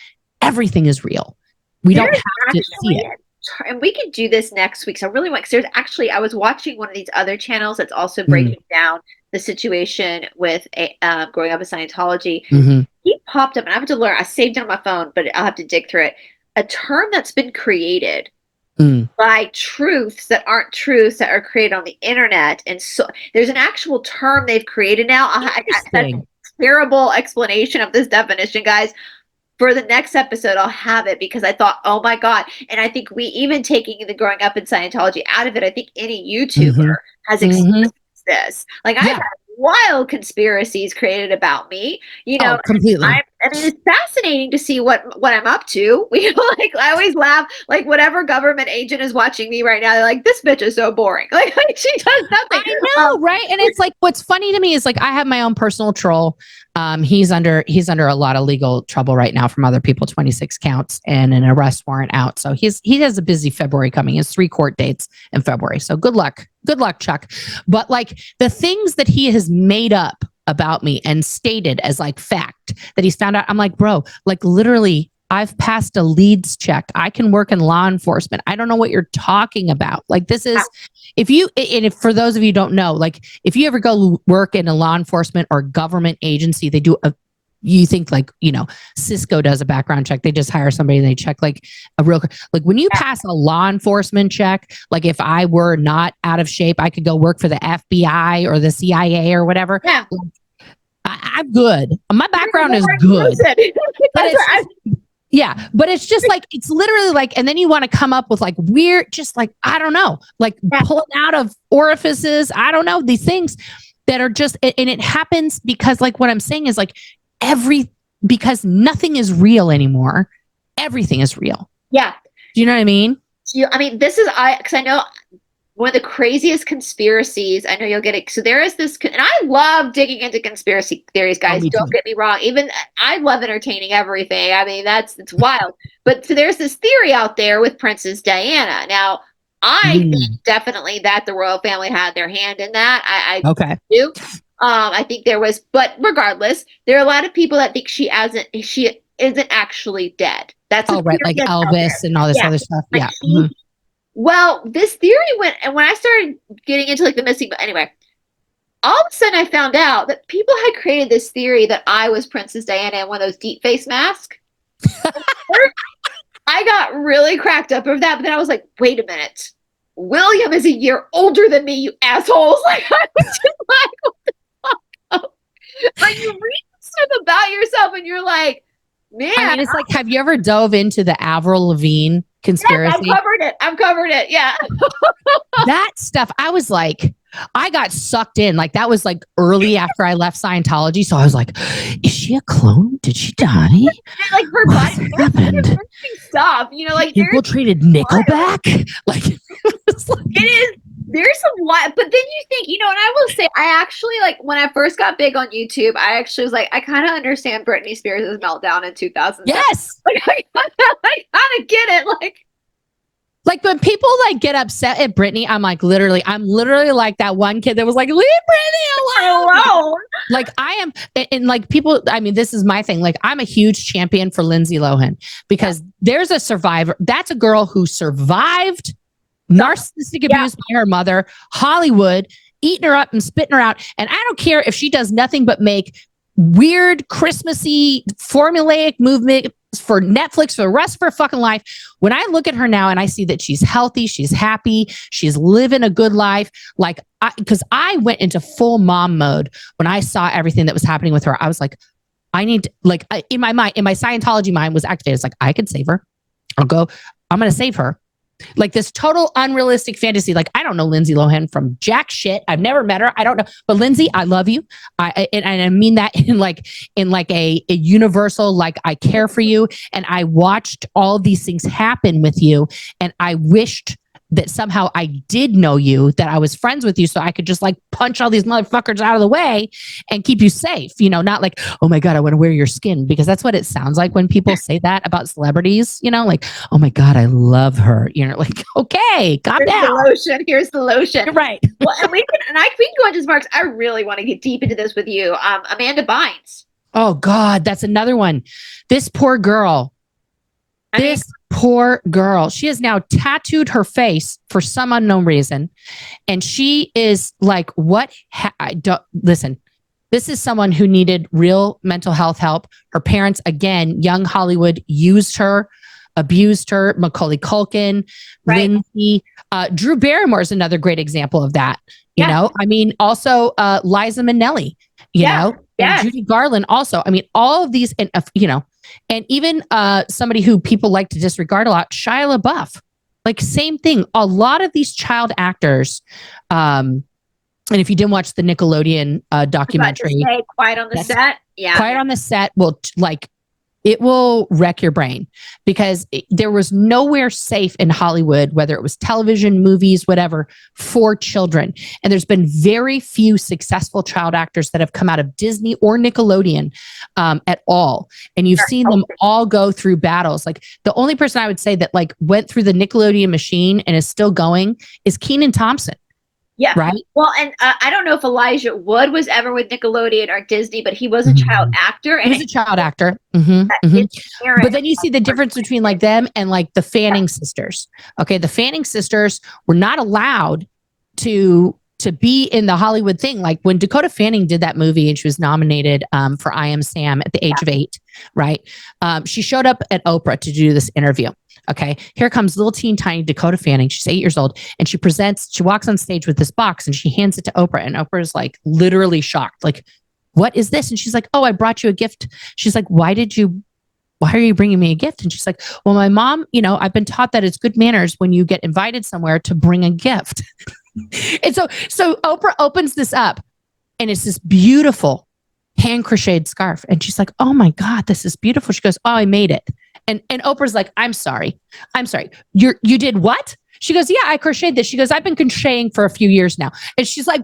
everything is real. We don't have to see it. And we could do this next week. So I really want, because there's actually, I was watching one of these other channels that's also breaking down the situation with growing up in Scientology. He popped up, and I have to learn. I saved it on my phone, but I'll have to dig through it. A term that's been created by truths that aren't truths, that are created on the internet. And so there's an actual term they've created now. I got a terrible explanation of this definition, guys. For the next episode, I'll have it, because I thought, oh my God. And I think we, even taking the growing up in Scientology out of it, I think any YouTuber has experienced this. Like I've had wild conspiracies created about me, you know. Completely. I mean, it's fascinating to see what I'm up to. You know, like I always laugh, like whatever government agent is watching me right now, they're like, this bitch is so boring. Like she does nothing. I know, right? And it's like, what's funny to me is like, I have my own personal troll. He's under a lot of legal trouble right now from other people, 26 counts and an arrest warrant out. So he has a busy February coming. He has 3 court dates in February. So good luck, Chuck. But like the things that he has made up about me and stated as like fact that he's found out, I'm like, bro, like literally, I've passed a leads check. I can work in law enforcement. I don't know what you're talking about. Like this is, if for those of you who don't know, like if you ever go work in a law enforcement or government agency, they do you think like, you know, Cisco does a background check. They just hire somebody and they check like a real, like when you pass a law enforcement check, like if I were not out of shape, I could go work for the FBI or the CIA or whatever. Yeah. I'm good. My background is good. Yeah, but it's just like, it's literally like, and then you want to come up with like weird, just like, I don't know, like pulling out of orifices. I don't know, these things that are just, and it happens because like what I'm saying is like because nothing is real anymore. Everything is real. Yeah. Do you know what I mean? I mean, because I know one of the craziest conspiracies, I know you'll get it. So there is this, and I love digging into conspiracy theories, guys. Don't get me wrong. Even I love entertaining everything. I mean, it's wild. But so there's this theory out there with Princess Diana. Now, I think definitely that the royal family had their hand in that. I do. I think there was, but regardless, there are a lot of people that think she isn't actually dead. That's right, like Elvis and all this other stuff. Like well, this theory went, and when I started getting into like the missing, but anyway, all of a sudden I found out that people had created this theory that I was Princess Diana in one of those deep face masks. I got really cracked up over that, but then I was like, wait a minute. William is a year older than me, you assholes. Like, I was just like, what the fuck? Like, you read stuff about yourself and you're like, man. I mean, it's like, have you ever dove into the Avril Lavigne conspiracy? Yes, I've covered it. Yeah. That stuff, I was like, I got sucked in. Like that was like early after I left Scientology. So I was like, is she a clone? Did she die? Like her body happened. Stuff, you know, like infiltrated Nickelback. Like it is. There's some lot, but then you think, you know, and I will say, I actually like when I first got big on YouTube, I actually was like, I kind of understand Britney Spears' meltdown in 2000. Yes, like I kind of get it, Like when people like get upset at Britney, I'm literally like that one kid that was like, leave Britney alone. Like I am, and like people, I mean, this is my thing. Like I'm a huge champion for Lindsay Lohan because there's a survivor. That's a girl who survived narcissistic abuse by her mother, Hollywood, eating her up and spitting her out. And I don't care if she does nothing but make weird Christmassy formulaic movement for Netflix for the rest of her fucking life. When I look at her now and I see that she's healthy, she's happy, she's living a good life, like because I went into full mom mode when I saw everything that was happening with her. I was like, I need to, like in my mind, in my Scientology mind was activated. It's like, I could save her. I'm going to save her. Like this total unrealistic fantasy. Like, I don't know Lindsay Lohan from jack shit. I've never met her. I don't know. But Lindsay, I love you. And I mean that in a universal, like I care for you. And I watched all these things happen with you. And I wished that somehow I did know you, that I was friends with you, so I could just like punch all these motherfuckers out of the way and keep you safe, you know, not like, oh my God, I want to wear your skin, because that's what it sounds like when people say that about celebrities, you know, like, oh my God, I love her. You know, like, okay, calm down. Here's the lotion. Right. Well, and we can go into Marks. I really want to get deep into this with you. Amanda Bynes. Oh God, that's another one. This poor girl. Poor girl. She has now tattooed her face for some unknown reason. And she is like, what? I don't listen. This is someone who needed real mental health help. Her parents, again, young Hollywood, used her, abused her. Macaulay Culkin, right. Lindsay, Drew Barrymore is another great example of that. You know, I mean, also Liza Minnelli, you know, and Judy Garland also. I mean, all of these, and you know, and even somebody who people like to disregard a lot, Shia LaBeouf, like same thing. A lot of these child actors, And if you didn't watch the Nickelodeon documentary, Quiet on the Set. Yeah. Quiet on the Set will it will wreck your brain, because there was nowhere safe in Hollywood, whether it was television, movies, whatever, for children. And there's been very few successful child actors that have come out of Disney or Nickelodeon at all. And you've seen them all go through battles. Like, the only person I would say that like went through the Nickelodeon machine and is still going is Kenan Thompson. Yeah. Right. Well, and I don't know if Elijah Wood was ever with Nickelodeon or Disney, but he was a child actor. And he's a child actor. But then you see the difference between like them and like the Fanning sisters. Okay. The Fanning sisters were not allowed to be in the Hollywood thing. Like when Dakota Fanning did that movie and she was nominated for I Am Sam at the age of 8, right? She showed up at Oprah to do this interview. Okay, here comes little teen tiny Dakota Fanning. She's 8 years old, and she walks on stage with this box and she hands it to Oprah, and Oprah is like literally shocked. Like, what is this? And she's like, oh, I brought you a gift. She's like, why are you bringing me a gift? And she's like, well, my mom, I've been taught that it's good manners when you get invited somewhere to bring a gift. And so Oprah opens this up, and it's this beautiful hand crocheted scarf. And she's like, oh my God, this is beautiful. She goes, oh, I made it. And Oprah's like, I'm sorry. You did what? She goes, yeah, I crocheted this. She goes, I've been crocheting for a few years now. And she's like,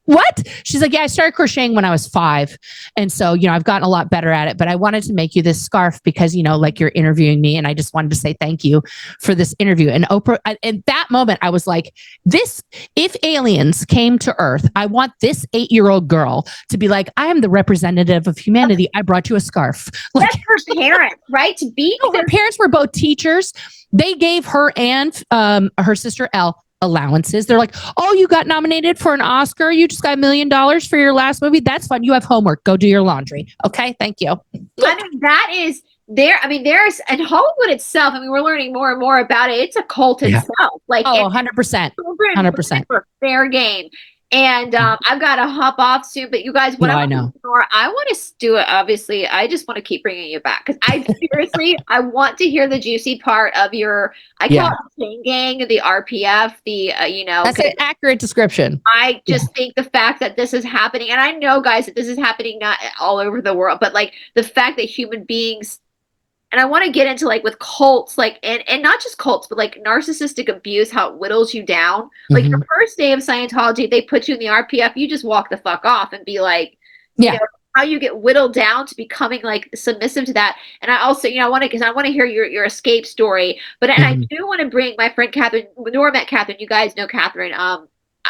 what? She's like, yeah, I started crocheting when I was 5. And so, I've gotten a lot better at it, but I wanted to make you this scarf because, like you're interviewing me. And I just wanted to say thank you for this interview. And Oprah, at that moment, I was like, if aliens came to Earth, I want this 8-year-old girl to be like, I am the representative of humanity. I brought you a scarf. That's her parents, right? To be. Her parents were both teachers. They gave her and her sister Elle allowances. They're like, oh, you got nominated for an Oscar. You just got $1 million for your last movie. That's fun. You have homework. Go do your laundry. Okay. Thank you. I mean, that is there. I mean, there's, and Hollywood itself, I mean, we're learning more and more about it. It's a cult itself. Like, 100%. 100%. Fair game. And I've got to hop off soon, but you guys, I know. Nora, I want to do it. Obviously, I just want to keep bringing you back because I seriously, I want to hear the juicy part of your, I call it the chain gang, the RPF, That's an accurate description. I just think the fact that this is happening, and I know, guys, that this is happening not all over the world, but like the fact that human beings, and I want to get into like with cults, like, and not just cults, but like narcissistic abuse, how it whittles you down. Like your first day of Scientology, they put you in the RPF, you just walk the fuck off and be like, how you get whittled down to becoming like submissive to that. And I also, I want to hear your escape story, but and I do want to bring my friend Catherine. Nora met Catherine. You guys know Catherine,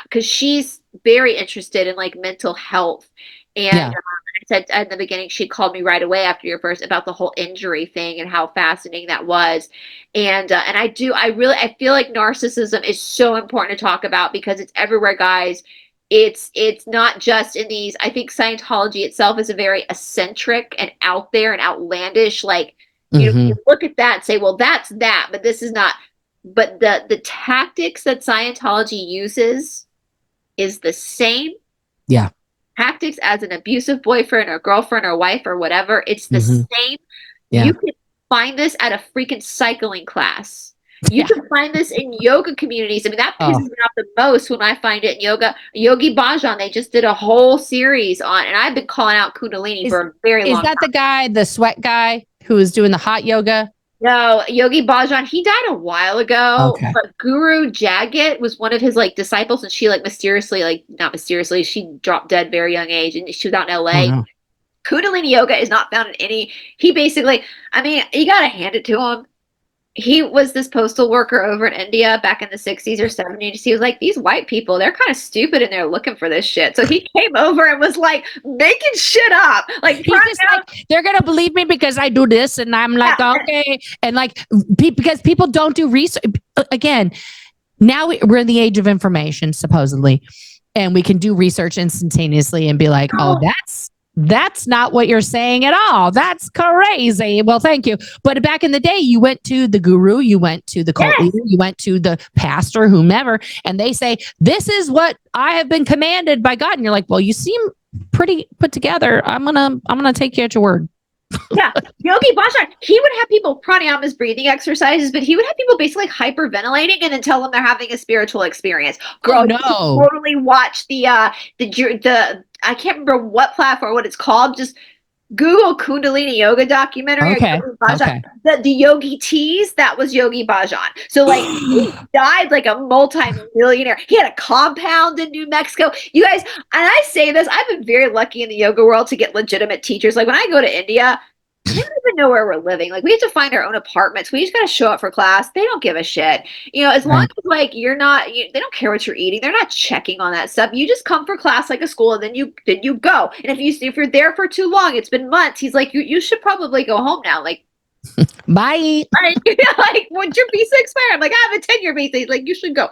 because she's very interested in like mental health. And I said at the beginning, she called me right away after your first about the whole injury thing and how fascinating that was. And I feel like narcissism is so important to talk about because it's everywhere, guys. It's not just in these. I think Scientology itself is a very eccentric and out there and outlandish. Like you look at that and say, well, that's that, but this is not. But the tactics that Scientology uses is the same. Yeah. Tactics as an abusive boyfriend or girlfriend or wife or whatever. It's the same. Yeah. You can find this at a freaking cycling class. You can find this in yoga communities. I mean, that pisses me off the most when I find it in yoga. Yogi Bhajan, they just did a whole series on, and I've been calling out Kundalini for a very long time. Is that the guy, the sweat guy who was doing the hot yoga? No, Yogi Bhajan, he died a while ago, but Guru Jagat was one of his like disciples, and she like not mysteriously, she dropped dead very young age, and she was out in LA. Oh, no. Kundalini yoga is not found in any, he basically, I mean, you got to hand it to him. He was this postal worker over in India back in the 60s or 70s. He was like, these white people, they're kind of stupid and they're looking for this shit. So he came over and was like making shit up. Like, he's just like, they're going to believe me because I do this. And I'm like, okay. And like, because people don't do research. Again, now we're in the age of information, supposedly. And we can do research instantaneously and be like, oh, that's not what you're saying at all. That's crazy. Well, thank you. But back in the day, you went to the guru, you went to the cult leader, you went to the pastor, whomever, and they say, this is what I have been commanded by God. And you're like, well, you seem pretty put together. I'm gonna take you at your word. Yeah, Yogi Bhajan, he would have people pranayama as breathing exercises, but he would have people basically hyperventilating and then tell them they're having a spiritual experience. Girl, Oh you should no. totally watch the I can't remember what platform, what it's called. Just Google Kundalini yoga documentary. Okay. Yogi Bhajan. Okay. The Yogi Teas, that was Yogi Bhajan. So like he died like a multi-millionaire. He had a compound in New Mexico. You guys, and I say this, I've been very lucky in the yoga world to get legitimate teachers. Like when I go to India, they don't even know where we're living. Like we have to find our own apartments. We just got to show up for class. They don't give a shit. You know, as long as like you're not, they don't care what you're eating. They're not checking on that stuff. You just come for class like a school, and then you go. And if you're there for too long, it's been months. He's like, you should probably go home now. Like, bye. Like, when's your visa expire? I'm like, I have a 10-year visa. He's like, you should go.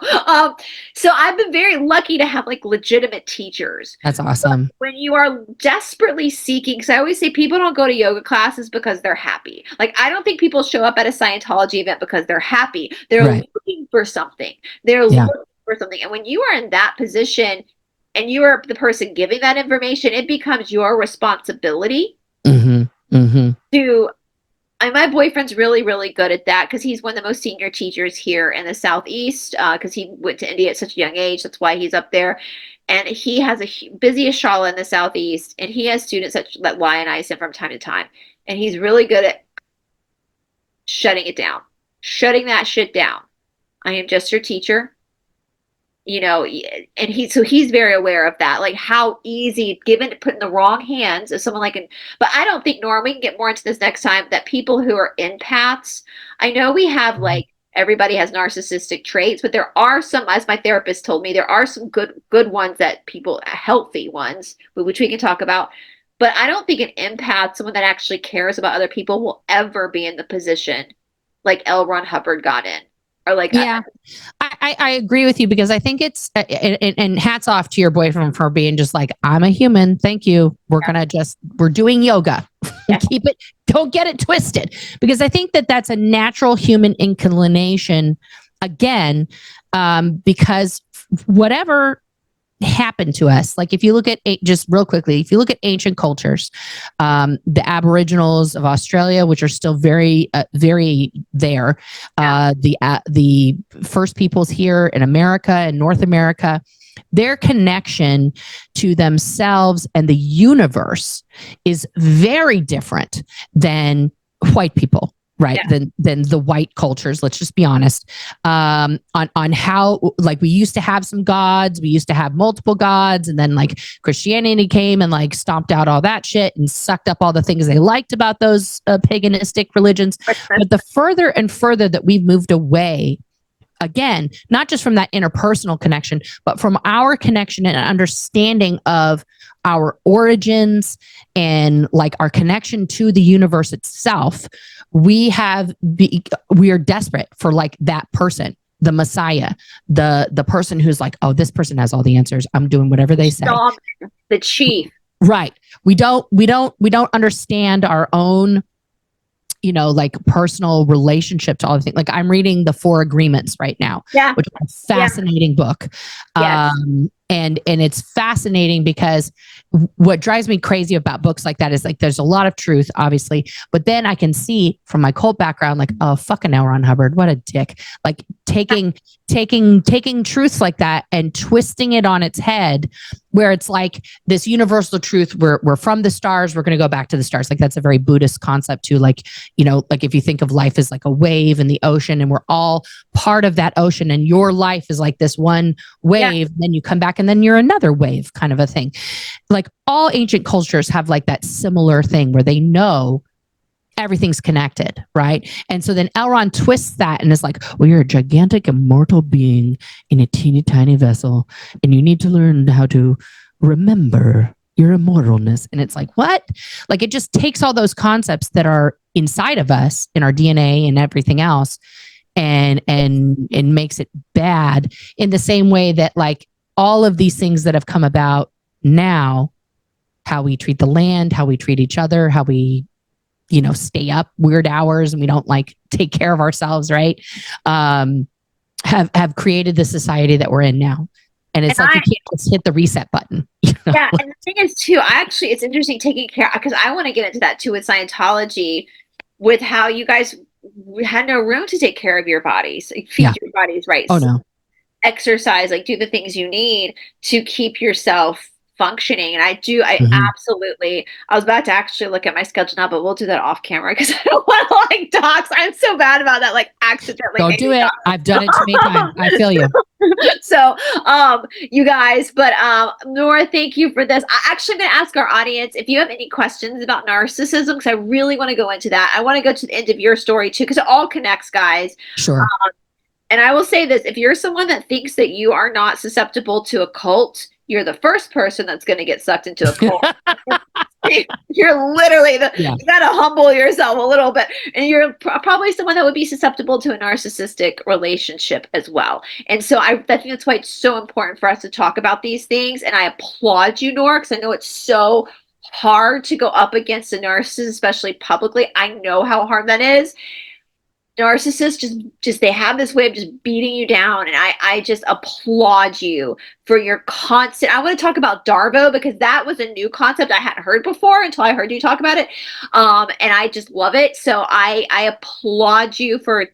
So I've been very lucky to have like legitimate teachers. That's awesome. But when you are desperately seeking, because I always say people don't go to yoga classes because they're happy. Like, I don't think people show up at a Scientology event because they're happy. They're looking for something. They're looking for something. And when you are in that position and you are the person giving that information, it becomes your responsibility to. And my boyfriend's really, really good at that because he's one of the most senior teachers here in the Southeast because he went to India at such a young age. That's why he's up there. And he has a busiest shala in the Southeast. And he has students that lionize him from time to time. And he's really good at shutting it down, shutting that shit down. I am just your teacher. You know, and he's very aware of that, like how easy given to put in the wrong hands of someone but I don't think, Nora, we can get more into this next time, that people who are empaths, I know we have like everybody has narcissistic traits, but there are some, as my therapist told me, there are some good ones that people, healthy ones, which we can talk about. But I don't think an empath, someone that actually cares about other people, will ever be in the position like L. Ron Hubbard got in. Or like, I agree with you because I think it's and hats off to your boyfriend for being just like, I'm a human. Thank you. We're doing yoga. Keep it. Don't get it twisted, because I think that's a natural human inclination again, because whatever happened to us, like if you look at just real quickly, if you look at ancient cultures, the Aboriginals of Australia, which are still very there, the first peoples here in America and North America, their connection to themselves and the universe is very different than white people. Right. Than the white cultures. Let's just be honest. On how, like, we used to have some gods, we used to have multiple gods, and then like Christianity came and like stomped out all that shit and sucked up all the things they liked about those paganistic religions. But the further and further that we've moved away, again, not just from that interpersonal connection, but from our connection and understanding of our origins and like our connection to the universe itself, we are desperate for like that person, the Messiah, the person who's like, oh, this person has all the answers. I'm doing whatever they say. The chief. Right. We don't understand our own, you know, like personal relationship to all the things. Like I'm reading The Four Agreements right now, which is a fascinating book. And it's fascinating because what drives me crazy about books like that is like, there's a lot of truth, obviously, but then I can see from my cult background, like, oh, fucking L. Ron Hubbard, what a dick. Like taking truths like that and twisting it on its head, where it's like this universal truth, we're from the stars, we're going to go back to the stars. Like that's a very Buddhist concept too. Like, you know, like if you think of life as like a wave in the ocean and we're all part of that ocean, and your life is like this one wave, then you come back and then you're another wave, kind of a thing. Like all ancient cultures have like that similar thing where they know everything's connected, right? And so then Elrond twists that and is like, well, you're a gigantic immortal being in a teeny tiny vessel, and you need to learn how to remember your immortalness. And it's like, what? Like it just takes all those concepts that are inside of us in our DNA and everything else, and makes it bad, in the same way that like all of these things that have come about now, how we treat the land, how we treat each other, how we, you know, stay up weird hours and we don't like take care of ourselves, right? Have created the society that we're in now. And it's like you can't just hit the reset button. You know? Yeah, and the thing is too, it's interesting taking care, because I want to get into that too with Scientology, with how you guys had no room to take care of your bodies, like feed your bodies right. Oh no. Exercise, like do the things you need to keep yourself functioning. And I absolutely, I was about to actually look at my schedule now, but we'll do that off camera because I don't want to like dox. I'm so bad about that, like accidentally. Don't do it. Dox. I've done it too many times. I feel you. So, you guys, but Nora, thank you for this. I actually going to ask our audience if you have any questions about narcissism, because I really want to go into that. I want to go to the end of your story too, because it all connects, guys. Sure. And I will say this, if you're someone that thinks that you are not susceptible to a cult, you're the first person that's going to get sucked into a cult. You're literally, you got to humble yourself a little bit. And you're probably someone that would be susceptible to a narcissistic relationship as well. And so I think that's why it's so important for us to talk about these things. And I applaud you, Nora, because I know it's so hard to go up against a narcissist, especially publicly. I know how hard that is. Narcissists just they have this way of just beating you down, and I just applaud you for your constant. I want to talk about Darvo, because that was a new concept I hadn't heard before until I heard you talk about it, and I just love it. So I applaud you for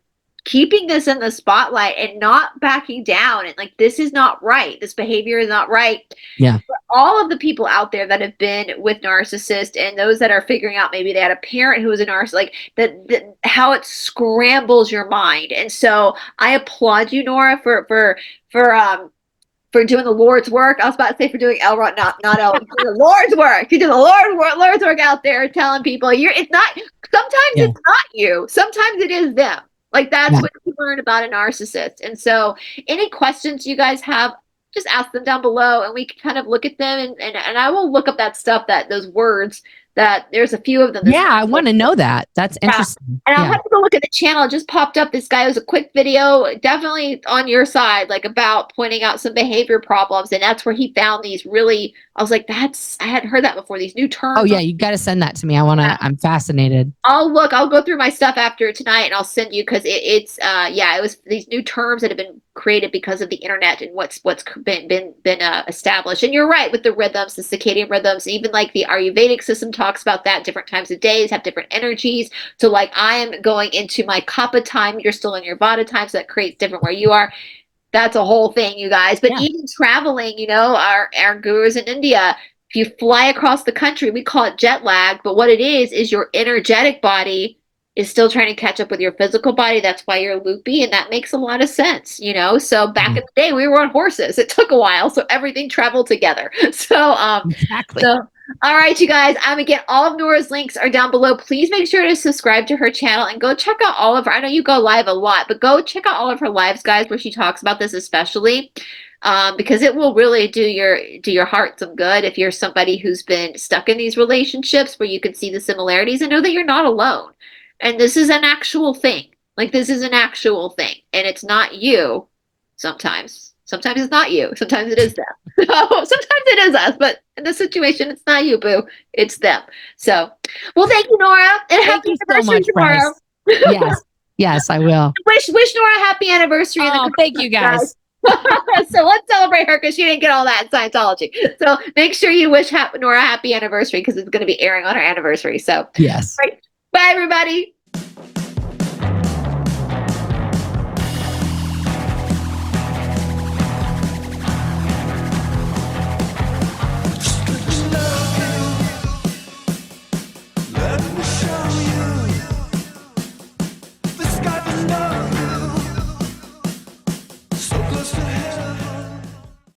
keeping this in the spotlight and not backing down, and like, this is not right, this behavior is not right. Yeah. For all of the people out there that have been with narcissists, and those that are figuring out maybe they had a parent who was a narcissist, like that how it scrambles your mind. And so I applaud you, Nora, for doing the Lord's work. I was about to say for doing Elrond, not El, the Lord's work. You do the Lord's work out there, telling people it's not. Sometimes it's not you. Sometimes it is them. Like, that's what you learn about a narcissist. And so any questions you guys have, just ask them down below, and we can kind of look at them, and I will look up that stuff, those words, that there's a few of them. Yeah, I want to know that. That's interesting. And I'll have to go look at the channel. It just popped up. This guy was a quick video, definitely on your side, like about pointing out some behavior problems. And that's where he found these really, I was like, I hadn't heard that before. These new terms. Oh yeah, you got to send that to me. I'm fascinated. I'll go through my stuff after tonight, and I'll send you, because it was these new terms that have been created because of the internet and what's been established. And you're right with the rhythms, the circadian rhythms, even like the Ayurvedic system talks about that. Different times of days have different energies. So like, I am going into my kapha time, you're still in your vata time, so that creates different where you are. That's a whole thing, you guys. But even traveling, our gurus in India, if you fly across the country, we call it jet lag, but what it is your energetic body is still trying to catch up with your physical body. That's why you're loopy, and that makes a lot of sense, So back in the day, we were on horses. It took a while, so everything traveled together. So, exactly. All right, you guys, again, all of Nora's links are down below. Please make sure to subscribe to her channel and go check out all of her. I know you go live a lot, but go check out all of her lives, guys, where she talks about this especially, because it will really do your heart some good if you're somebody who's been stuck in these relationships where you can see the similarities and know that you're not alone. And this is an actual thing. Like, this is an actual thing, and it's not you sometimes. Sometimes it's not you. Sometimes it is them. Sometimes it is us, but in this situation, it's not you, boo. It's them. So, well, thank you, Nora. And happy anniversary tomorrow. Yes, I will. Wish Nora a happy anniversary. Thank you, guys. So let's celebrate her, because she didn't get all that in Scientology. So make sure you wish Nora a happy anniversary, because it's going to be airing on her anniversary. So yes. Right. Bye, everybody. Let me show you the sky below.